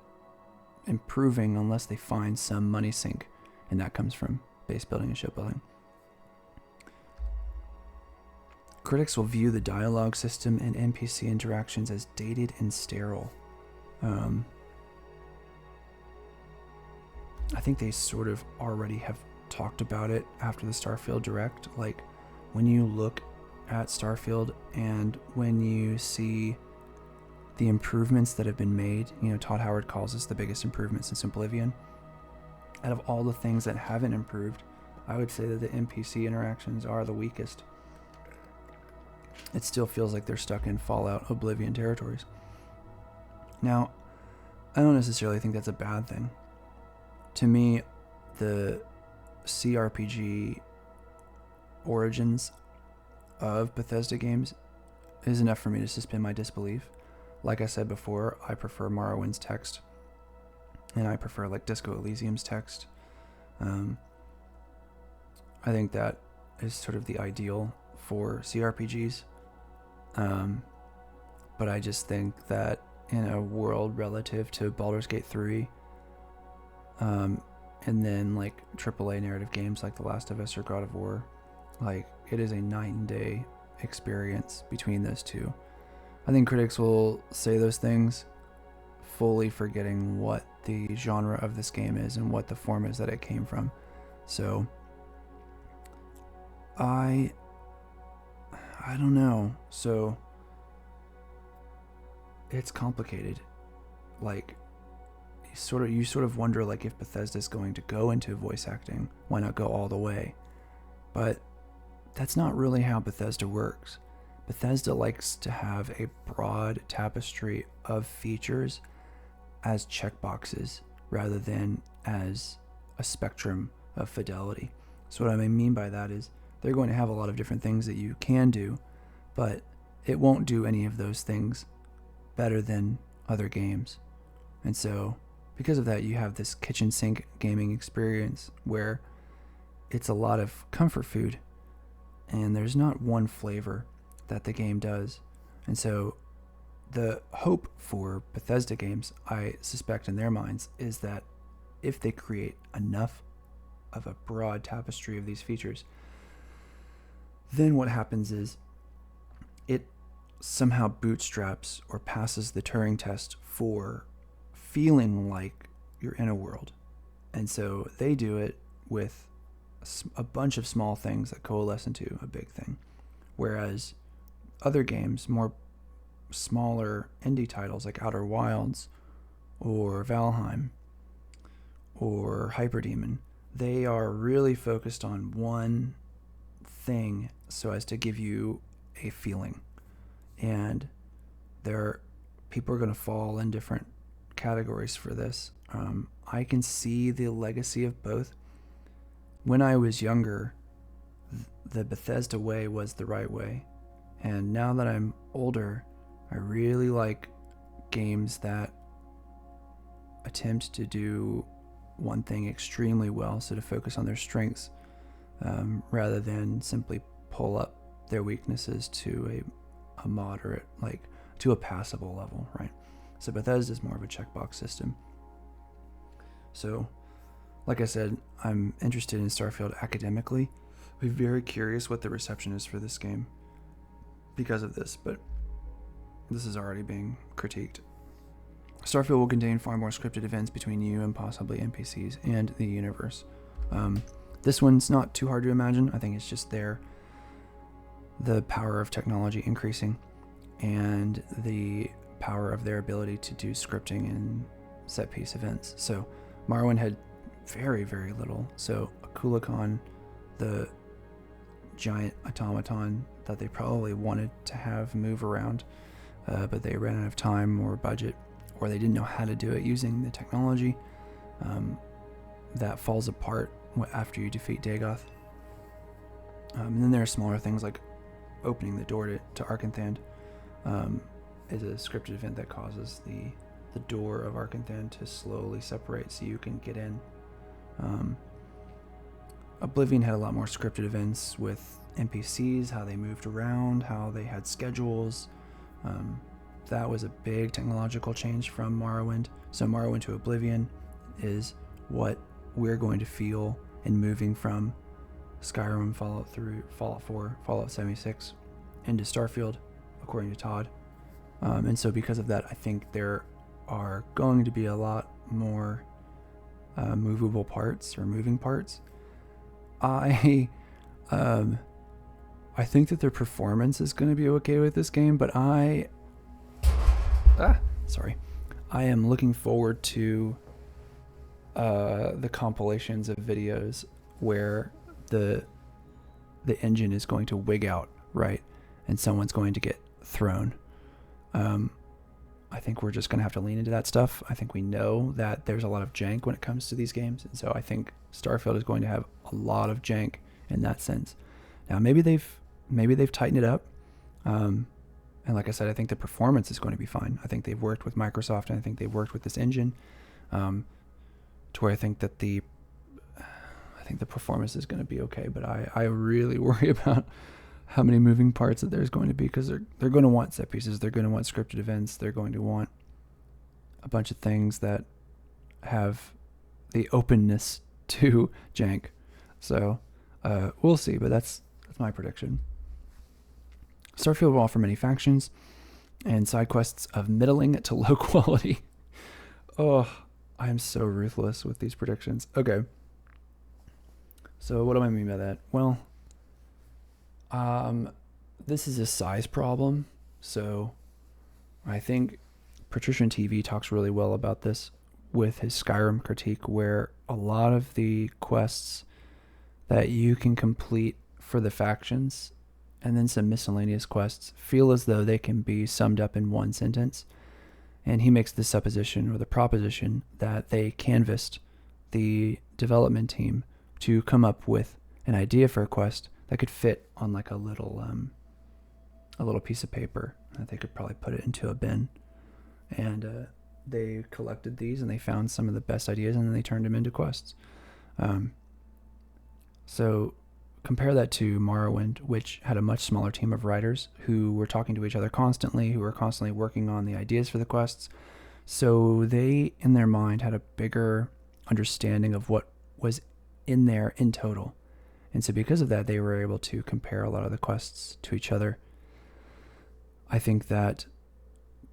improving unless they find some money sink, and that comes from base building and shipbuilding. Critics will view the dialogue system and NPC interactions as dated and sterile. I think they sort of already have talked about it after the Starfield Direct. Like, when you look at Starfield and when you see the improvements that have been made, Todd Howard calls this the biggest improvement since Oblivion. Out of all the things that haven't improved, I would say that the NPC interactions are the weakest. It still feels like they're stuck in Fallout Oblivion territories. Now, I don't necessarily think that's a bad thing. To me, the CRPG origins of Bethesda games is enough for me to suspend my disbelief. Like I said before, I prefer Morrowind's text, and I prefer like Disco Elysium's text. I think that is sort of the ideal for CRPGs. But I just think that in a world relative to Baldur's Gate 3, and then like AAA narrative games like The Last of Us or God of War, like it is a night and day experience between those two. I think critics will say those things fully forgetting what the genre of this game is and what the form is that it came from. So I don't know. So it's complicated. Like you sort of wonder like if Bethesda's going to go into voice acting, why not go all the way? But that's not really how Bethesda works. Bethesda likes to have a broad tapestry of features as checkboxes rather than as a spectrum of fidelity. So what I mean by that is they're going to have a lot of different things that you can do, but it won't do any of those things better than other games. And so because of that, you have this kitchen sink gaming experience where it's a lot of comfort food and there's not one flavor that the game does. And so the hope for Bethesda games, I suspect in their minds, is that if they create enough of a broad tapestry of these features, then what happens is it somehow bootstraps or passes the Turing test for feeling like you're in a world. And so they do it with a bunch of small things that coalesce into a big thing. Whereas other games, more smaller indie titles like Outer Wilds or Valheim or Hyperdemon, they are really focused on one thing so as to give you a feeling. And people are going to fall in different categories for this. I can see the legacy of both. When I was younger, the Bethesda way was the right way. And now that I'm older, I really like games that attempt to do one thing extremely well, so to focus on their strengths rather than simply pull up their weaknesses to a moderate, like to a passable level, right? So Bethesda is more of a checkbox system. So, like I said, I'm interested in Starfield academically. I'm very curious what the reception is for this game because of this, but this is already being critiqued. Starfield will contain far more scripted events between you and possibly NPCs and the universe. This one's not too hard to imagine. I think it's just the power of technology increasing and the power of their ability to do scripting and set piece events. So Morrowind had very, very little. So Kukulkan, the giant automaton that they probably wanted to have move around, but they ran out of time or budget, or they didn't know how to do it using the technology, that falls apart after you defeat Dagoth. And then there are smaller things like opening the door to Arkanthan is a scripted event that causes the door of Arkanthan to slowly separate so you can get in. Oblivion had a lot more scripted events with NPCs, how they moved around, how they had schedules. That was a big technological change from Morrowind. So Morrowind to Oblivion is what we're going to feel in moving from Skyrim, Fallout 3, Fallout 4, Fallout 76 into Starfield, according to Todd. And so because of that, I think there are going to be a lot more movable parts or moving parts. I think that their performance is going to be okay with this game, but I am looking forward to the compilations of videos where the engine is going to wig out, right? And someone's going to get thrown. I think we're just going to have to lean into that stuff. I think we know that there's a lot of jank when it comes to these games. And so I think Starfield is going to have a lot of jank in that sense. Now, maybe they've tightened it up. And like I said, I think the performance is going to be fine. I think they've worked with Microsoft, and I think they've worked with this engine to where I think the performance is going to be okay. But I really worry about how many moving parts that there's going to be, because they're going to want set pieces, they're going to want scripted events, they're going to want a bunch of things that have the openness to jank. So we'll see, but that's my prediction. Starfield will offer many factions and side quests of middling to low quality. Oh, I am so ruthless with these predictions. Okay. So what do I mean by that? Well, this is a size problem. So I think Patrician TV talks really well about this with his Skyrim critique, where a lot of the quests that you can complete for the factions and then some miscellaneous quests feel as though they can be summed up in one sentence. And he makes the supposition or the proposition that they canvassed the development team to come up with an idea for a quest that could fit on like a little piece of paper that they could probably put it into a bin. And they collected these and they found some of the best ideas, and then they turned them into quests. So compare that to Morrowind, which had a much smaller team of writers who were talking to each other constantly, who were constantly working on the ideas for the quests. So they, in their mind, had a bigger understanding of what was in there in total. And so because of that, they were able to compare a lot of the quests to each other. I think that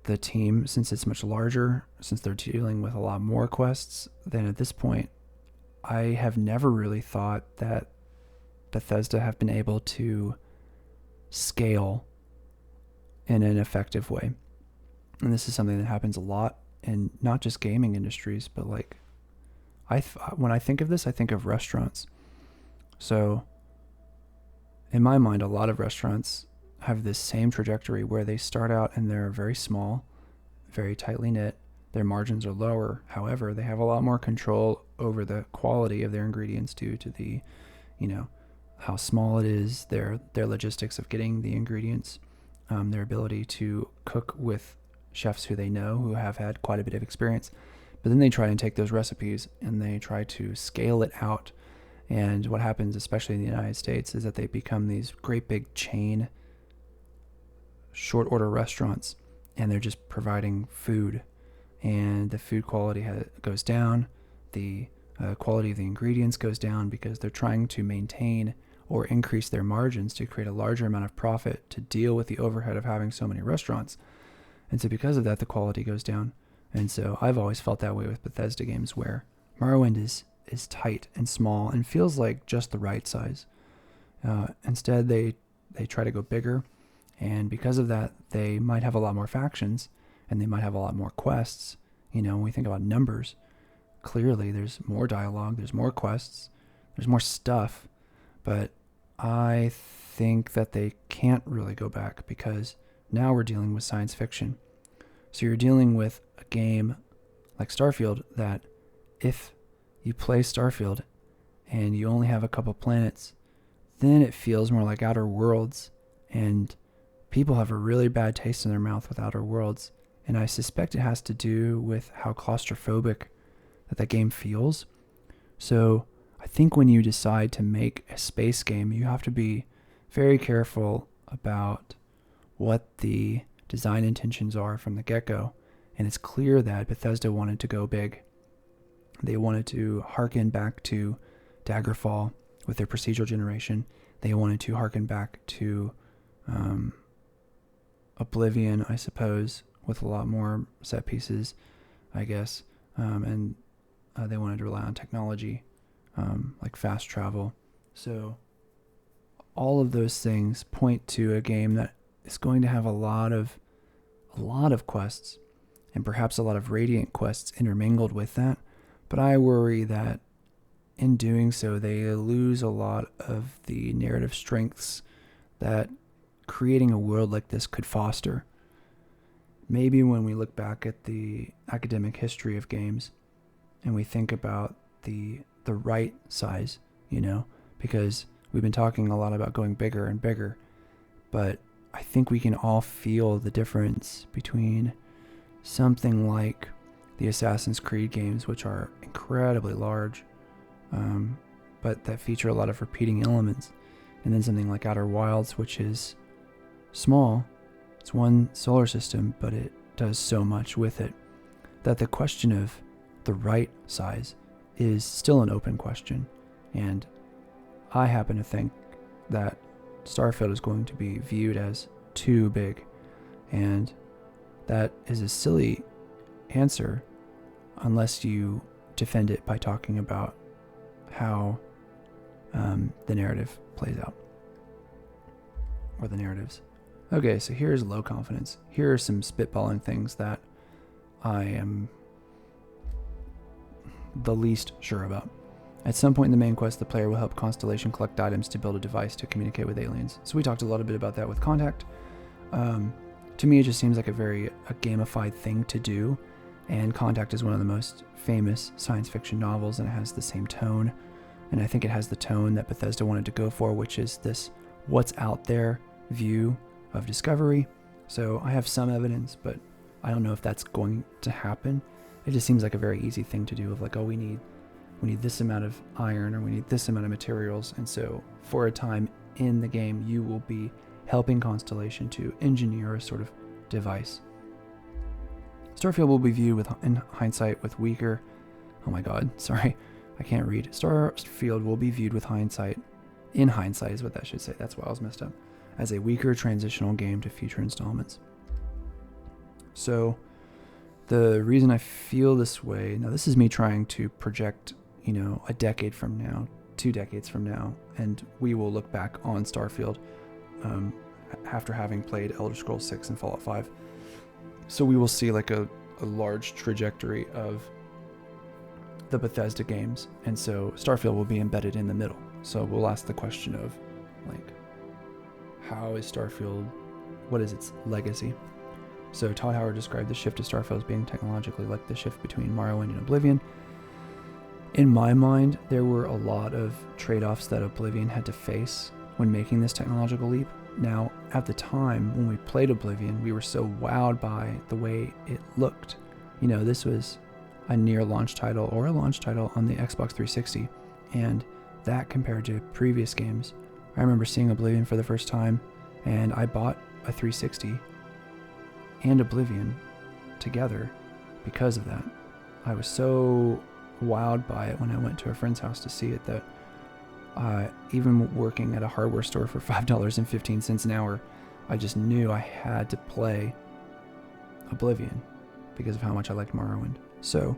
the team, since it's much larger, since they're dealing with a lot more quests, then at this point, I have never really thought that Bethesda have been able to scale in an effective way. And this is something that happens a lot in not just gaming industries, but like when I think of this, I think of restaurants. So in my mind, a lot of restaurants have this same trajectory where they start out and they're very small, very tightly knit. Their margins are lower. However, they have a lot more control over the quality of their ingredients due to the, how small it is, their logistics of getting the ingredients. their ability to cook with chefs who they know, who have had quite a bit of experience. But then they try and take those recipes and they try to scale it out. And what happens, especially in the United States, is that they become these great big chain short order restaurants, and they're just providing food, and the food quality goes down. The quality of the ingredients goes down because they're trying to maintain or increase their margins to create a larger amount of profit to deal with the overhead of having so many restaurants. And so because of that, the quality goes down. And so I've always felt that way with Bethesda games, where Morrowind is tight and small and feels like just the right size. Instead, they try to go bigger, and because of that, they might have a lot more factions, and they might have a lot more quests. When we think about numbers, clearly there's more dialogue, there's more quests, there's more stuff, but I think that they can't really go back because now we're dealing with science fiction. So you're dealing with a game like Starfield that if you play Starfield and you only have a couple planets, then it feels more like Outer Worlds, and people have a really bad taste in their mouth with Outer Worlds, and I suspect it has to do with how claustrophobic that game feels. So I think when you decide to make a space game, you have to be very careful about what the design intentions are from the get-go, and it's clear that Bethesda wanted to go big. They wanted to harken back to Daggerfall with their procedural generation. They wanted to harken back to Oblivion, I suppose, with a lot more set pieces, I guess. And they wanted to rely on technology, like fast travel. So all of those things point to a game that is going to have a lot of quests, and perhaps a lot of Radiant quests intermingled with that. But I worry that in doing so, they lose a lot of the narrative strengths that creating a world like this could foster. Maybe when we look back at the academic history of games and we think about the right size, because we've been talking a lot about going bigger and bigger, but I think we can all feel the difference between something like the Assassin's Creed games, which are incredibly large, but that feature a lot of repeating elements, and then something like Outer Wilds, which is small. It's one solar system, but it does so much with it that the question of the right size is still an open question. And I happen to think that Starfield is going to be viewed as too big. And that is a silly answer unless you defend it by talking about how the narrative plays out, or the narratives. Okay, so here's low confidence. Here are some spitballing things that I am the least sure about. At some point in the main quest, the player will help Constellation collect items to build a device to communicate with aliens. So we talked a little bit about that with Contact. To me, it just seems like a gamified thing to do. And Contact is one of the most famous science fiction novels, and it has the same tone. And I think it has the tone that Bethesda wanted to go for, which is this what's out there view of discovery. So I have some evidence, but I don't know if that's going to happen. It just seems like a very easy thing to do, of like, oh, we need this amount of iron, or we need this amount of materials. And so for a time in the game, you will be helping Constellation to engineer a sort of device. Starfield will be viewed in hindsight with weaker... Oh my god, sorry, I can't read. Starfield will be viewed with hindsight... In hindsight is what that should say. That's why I was messed up. As a weaker transitional game to future installments. So the reason I feel this way... Now this is me trying to project, a decade from now, 2 decades from now, and we will look back on Starfield after having played Elder Scrolls 6 and Fallout 5. So we will see like a large trajectory of the Bethesda games, and so Starfield will be embedded in the middle. So we'll ask the question of, like, how is Starfield, what is its legacy? So Todd Howard described the shift to Starfield as being technologically like the shift between Morrowind and Oblivion. In my mind, there were a lot of trade-offs that Oblivion had to face when making this technological leap. Now, at the time when we played Oblivion, we were so wowed by the way it looked. You know, this was a near launch title or a launch title on the Xbox 360, and that compared to previous games. I remember seeing Oblivion for the first time, and I bought a 360 and Oblivion together because of that. I was so wowed by it when I went to a friend's house to see it that even working at a hardware store for $5.15 an hour, I just knew I had to play Oblivion because of how much I liked Morrowind. So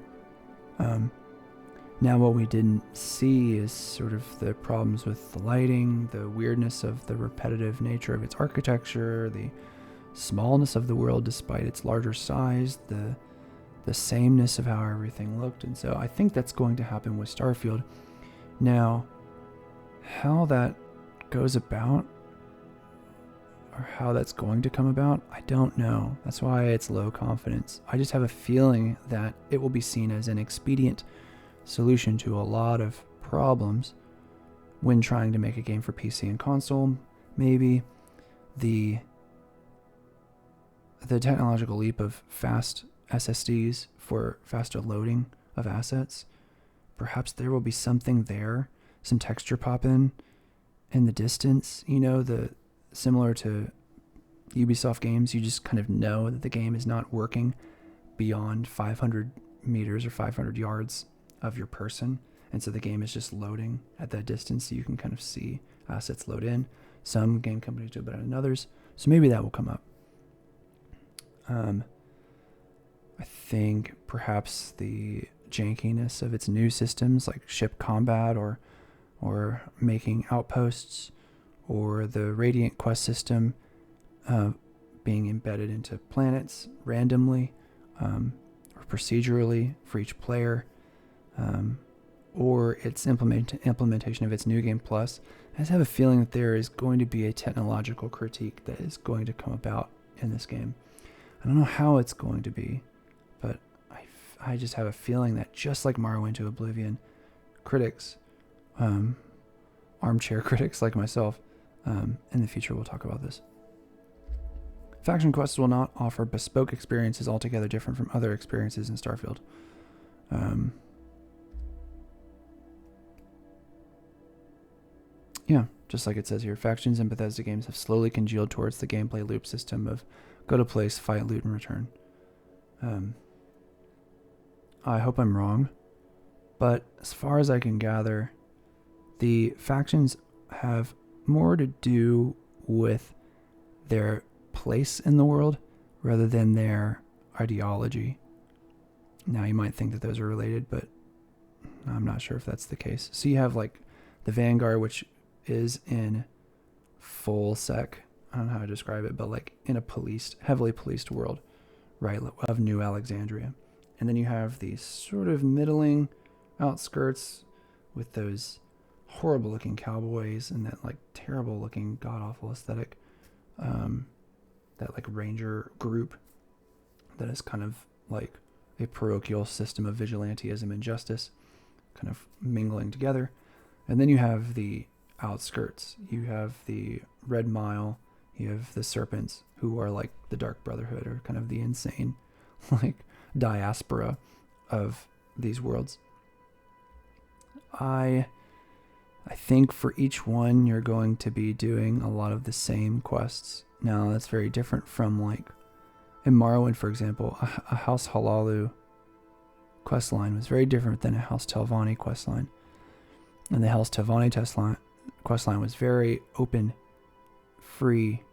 now what we didn't see is sort of the problems with the lighting, the weirdness of the repetitive nature of its architecture, the smallness of the world despite its larger size, the sameness of how everything looked. And so I think that's going to happen with Starfield. Now, how that goes about, or how that's going to come about, I don't know. That's why it's low confidence. I just have a feeling that it will be seen as an expedient solution to a lot of problems when trying to make a game for PC and console. Maybe the technological leap of fast SSDs for faster loading of assets, perhaps there will be something there, some texture pop in the distance, you know, similar to Ubisoft games, you just kind of know that the game is not working beyond 500 meters or 500 yards of your person, and so the game is just loading at that distance, so you can kind of see assets load in. Some game companies do better than others, so maybe that will come up. I think perhaps the jankiness of its new systems like ship combat or making outposts, or the Radiant quest system being embedded into planets randomly or procedurally for each player, or its implementation of its New Game Plus. I just have a feeling that there is going to be a technological critique that is going to come about in this game. I don't know how it's going to be, but I just have a feeling that just like Morrowind to Oblivion, critics, armchair critics like myself, in the future we'll talk about this. Faction quests will not offer bespoke experiences altogether different from other experiences in Starfield. Yeah, just like it says here, factions in Bethesda games have slowly congealed towards the gameplay loop system of go to place, fight, loot, and return. I hope I'm wrong, but as far as I can gather, the factions have more to do with their place in the world rather than their ideology. Now, you might think that those are related, but I'm not sure if that's the case. So you have like the Vanguard, which is in full sec, I don't know how to describe it, but like in a heavily policed world, right, of New Alexandria. And then you have these sort of middling outskirts with those horrible looking cowboys and that like terrible looking god awful aesthetic, that like ranger group that is kind of like a parochial system of vigilantism and justice kind of mingling together. And then you have the outskirts. You have the Red Mile, you have the Serpents, who are like the Dark Brotherhood, or kind of the insane like diaspora of these worlds. I think for each one you're going to be doing a lot of the same quests. Now that's very different from like in Morrowind, for example, a House Halalu questline was very different than a House Telvanni questline. And the House Telvanni questline was very open, free.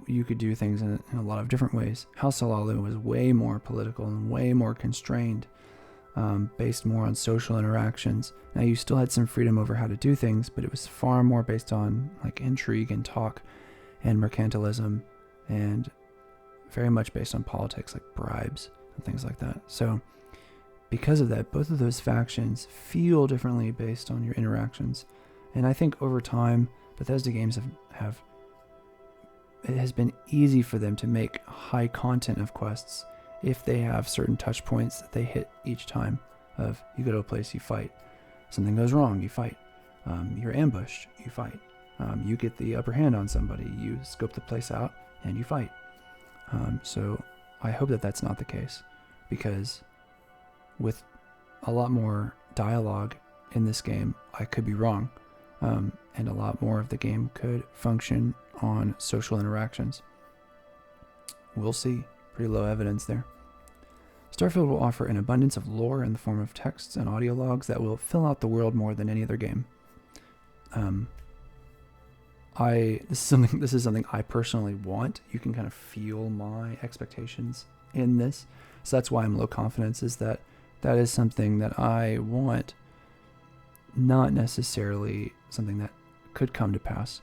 You could do things in a lot of different ways. House Halalu was way more political and way more constrained, based more on social interactions. Now you still had some freedom over how to do things, but it was far more based on like intrigue and talk and mercantilism, and very much based on politics like bribes and things like that. So because of that, both of those factions feel differently based on your interactions. And I think over time, Bethesda games it has been easy for them to make high content of quests if they have certain touch points that they hit each time. Of you go to a place, you fight. Something goes wrong, you fight. You're ambushed, you fight. You get the upper hand on somebody, you scope the place out, and you fight. So I hope that that's not the case, because with a lot more dialogue in this game, I could be wrong, and a lot more of the game could function on social interactions. We'll see. Pretty low evidence there. Starfield will offer an abundance of lore in the form of texts and audio logs that will fill out the world more than any other game. This is something I personally want. You can kind of feel my expectations in this, so that's why I'm low confidence. Is that is something that I want, not necessarily something that could come to pass.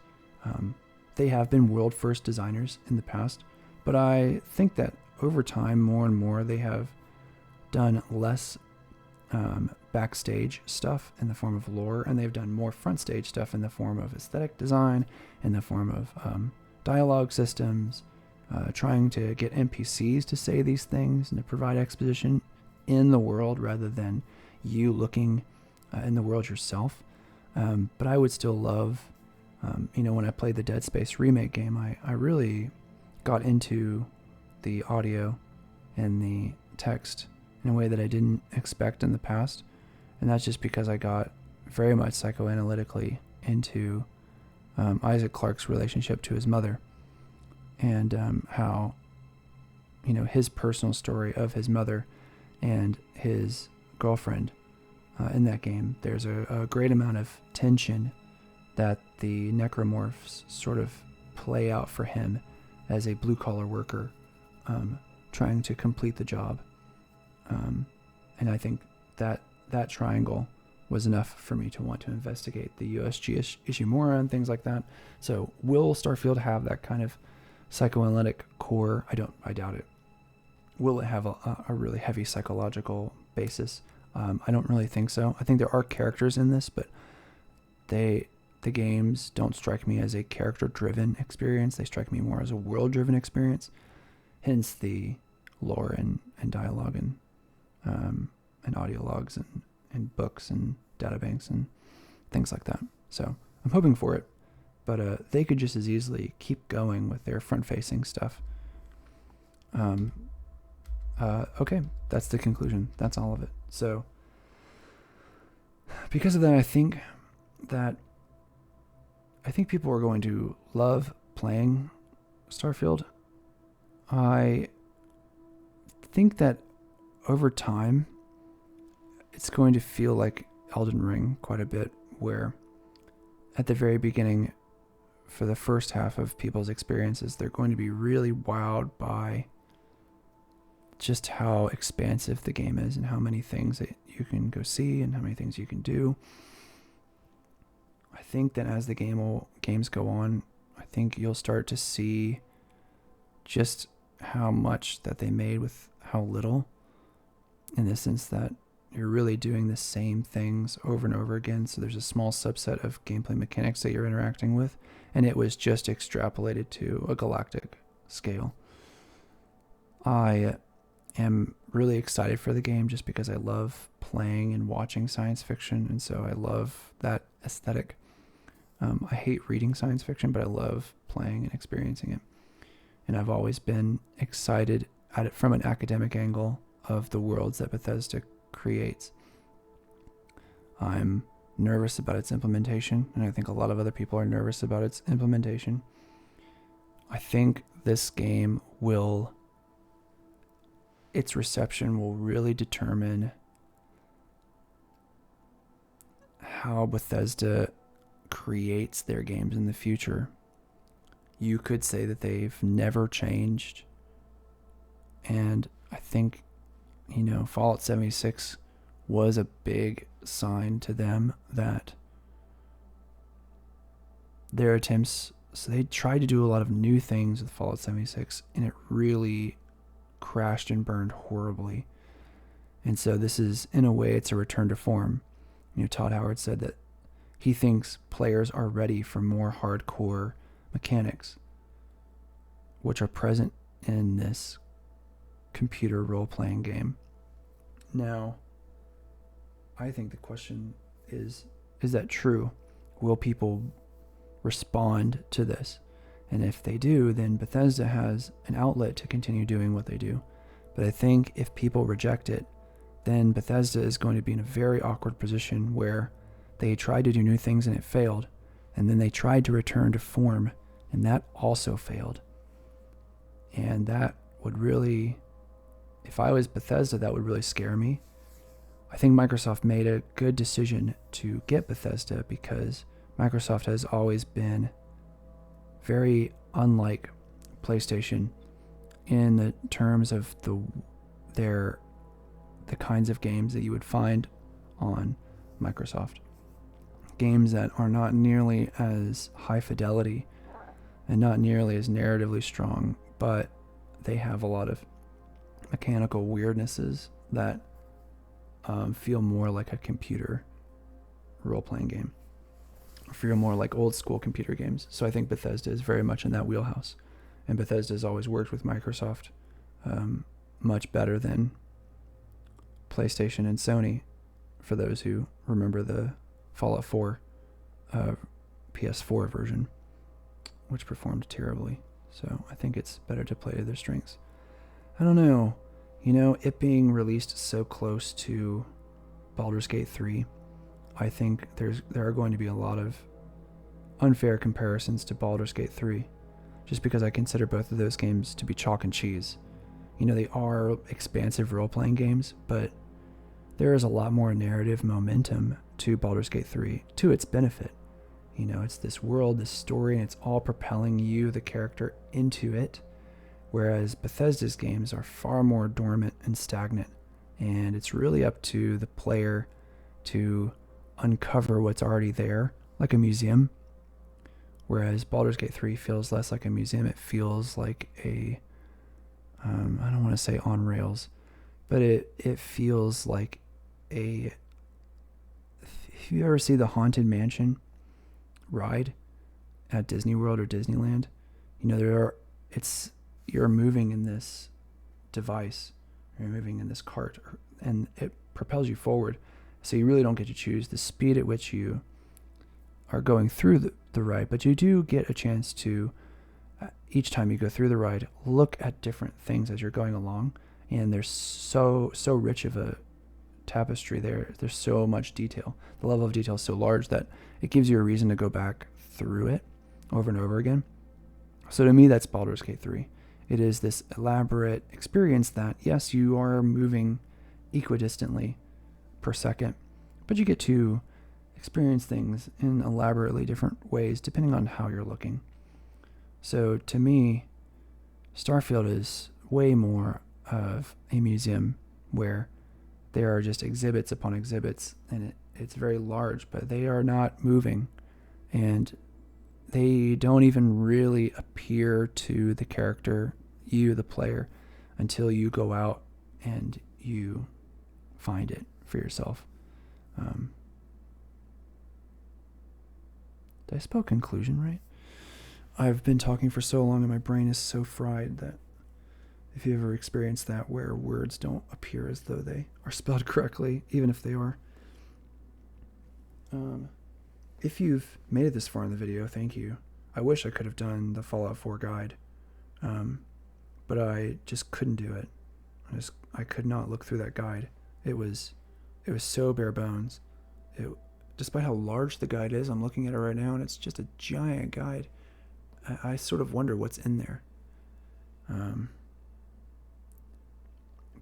They have been world first designers in the past, but I think that over time, more and more, they have done less backstage stuff in the form of lore, and they've done more front stage stuff in the form of aesthetic design, in the form of dialogue systems, trying to get NPCs to say these things and to provide exposition in the world rather than you looking in the world yourself. But I would still love, when I played the Dead Space remake game, I really got into the audio and the text in a way that I didn't expect in the past. And that's just because I got very much psychoanalytically into Isaac Clarke's relationship to his mother, and how, his personal story of his mother and his girlfriend in that game. There's a great amount of tension that the necromorphs sort of play out for him as a blue-collar worker trying to complete the job. And I think that triangle was enough for me to want to investigate the USG Ishimura and things like that. So will Starfield have that kind of psychoanalytic core? I doubt it. Will it have a really heavy psychological basis? I don't really think so. I think there are characters in this, but the games don't strike me as a character-driven experience. They strike me more as a world-driven experience. Hence the lore and dialogue and audio logs and books and databanks and things like that. So I'm hoping for it, but they could just as easily keep going with their front-facing stuff. Okay, that's the conclusion. That's all of it. So because of that, I think people are going to love playing Starfield. I think that over time, it's going to feel like Elden Ring quite a bit, where at the very beginning, for the first half of people's experiences, they're going to be really wowed by just how expansive the game is and how many things that you can go see and how many things you can do. I think that as the games go on, I think you'll start to see just how much that they made with how little, in the sense that you're really doing the same things over and over again. So there's a small subset of gameplay mechanics that you're interacting with, and it was just extrapolated to a galactic scale. I am really excited for the game just because I love playing and watching science fiction, and so I love that aesthetic. I hate reading science fiction, but I love playing and experiencing it. And I've always been excited at it from an academic angle of the worlds that Bethesda creates. I'm nervous about its implementation, and I think a lot of other people are nervous about its implementation. I think this game its reception will really determine how Bethesda creates their games in the future. You could say that they've never changed, and I think Fallout 76 was a big sign to them that their attempts, so they tried to do a lot of new things with Fallout 76, and it really crashed and burned horribly. And so this is, in a way, it's a return to form. Todd Howard said that he thinks players are ready for more hardcore mechanics, which are present in this computer role-playing game. Now, I think the question is that true? will people respond to this? And if they do, then Bethesda has an outlet to continue doing what they do. But I think if people reject it, then Bethesda is going to be in a very awkward position where they tried to do new things and it failed, and then they tried to return to form, and that also failed. And that would really, if I was Bethesda, that would really scare me. I think Microsoft made a good decision to get Bethesda because Microsoft has always been very unlike PlayStation in the terms of the kinds of games that you would find on Microsoft. Games that are not nearly as high fidelity and not nearly as narratively strong, but they have a lot of mechanical weirdnesses that feel more like a computer role-playing game, feel more like old school computer games. So I think Bethesda is very much in that wheelhouse, and Bethesda has always worked with Microsoft much better than PlayStation and Sony, for those who remember the Fallout 4 PS4 version, which performed terribly. So I think it's better to play to their strengths. I don't know. It being released so close to Baldur's Gate 3, I think there are going to be a lot of unfair comparisons to Baldur's Gate 3, just because I consider both of those games to be chalk and cheese. They are expansive role-playing games, but there is a lot more narrative momentum to Baldur's Gate 3 to its benefit. It's this world, this story, and it's all propelling you, the character, into it. Whereas Bethesda's games are far more dormant and stagnant, and it's really up to the player to uncover what's already there, like a museum. Whereas Baldur's Gate 3 feels less like a museum. It feels like a, I don't want to say on rails, but it feels like if you ever see the Haunted Mansion ride at Disney World or Disneyland, you're moving in this device, you're moving in this cart, and it propels you forward. So you really don't get to choose the speed at which you are going through the ride, but you do get a chance to, each time you go through the ride, look at different things as you're going along. And there's so rich of a tapestry there. There's so much detail. The level of detail is so large that it gives you a reason to go back through it over and over again. So to me, that's Baldur's Gate 3. It is this elaborate experience that, yes, you are moving equidistantly per second, but you get to experience things in elaborately different ways depending on how you're looking. So to me, Starfield is way more of a museum where there are just exhibits upon exhibits, and it's very large, but they are not moving, and they don't even really appear to the character, you, the player, until you go out and you find it for yourself. Did I spell conclusion right? I've been talking for so long and my brain is so fried that if you ever experience that where words don't appear as though they are spelled correctly, even if they are. If you've made it this far in the video, thank you. I wish I could have done the Fallout 4 guide, but I just couldn't do it. I could not look through that guide. It was so bare bones. Despite how large the guide is, I'm looking at it right now, and it's just a giant guide. I sort of wonder what's in there.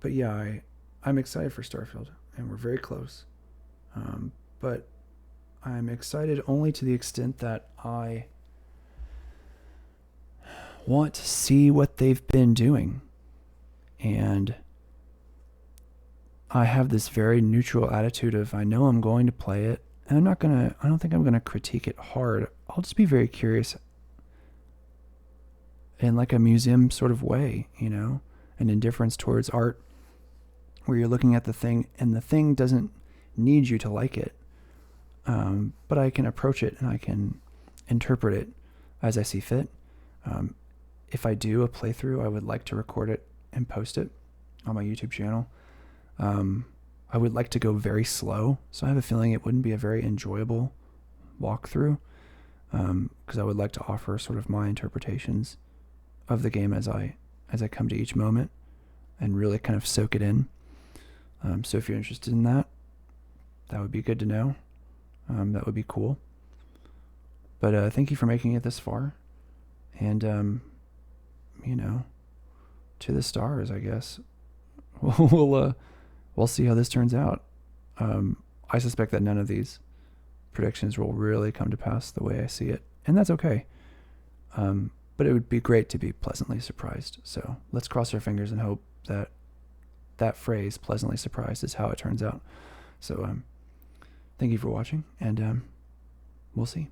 But yeah, I'm excited for Starfield, and we're very close. But I'm excited only to the extent that I want to see what they've been doing. And I have this very neutral attitude of, I know I'm going to play it, and I don't think I'm going to critique it hard. I'll just be very curious in like a museum sort of way, an indifference towards art where you're looking at the thing and the thing doesn't need you to like it. But I can approach it and I can interpret it as I see fit. If I do a playthrough, I would like to record it and post it on my YouTube channel. I would like to go very slow, so I have a feeling it wouldn't be a very enjoyable walkthrough, because I would like to offer sort of my interpretations of the game as I come to each moment and really kind of soak it in. So if you're interested in that, that would be good to know. That would be cool. But thank you for making it this far. And, to the stars, I guess. We'll see how this turns out. I suspect that none of these predictions will really come to pass the way I see it. And that's okay. But it would be great to be pleasantly surprised. So let's cross our fingers and hope that that phrase, pleasantly surprised, is how it turns out. So thank you for watching, and we'll see.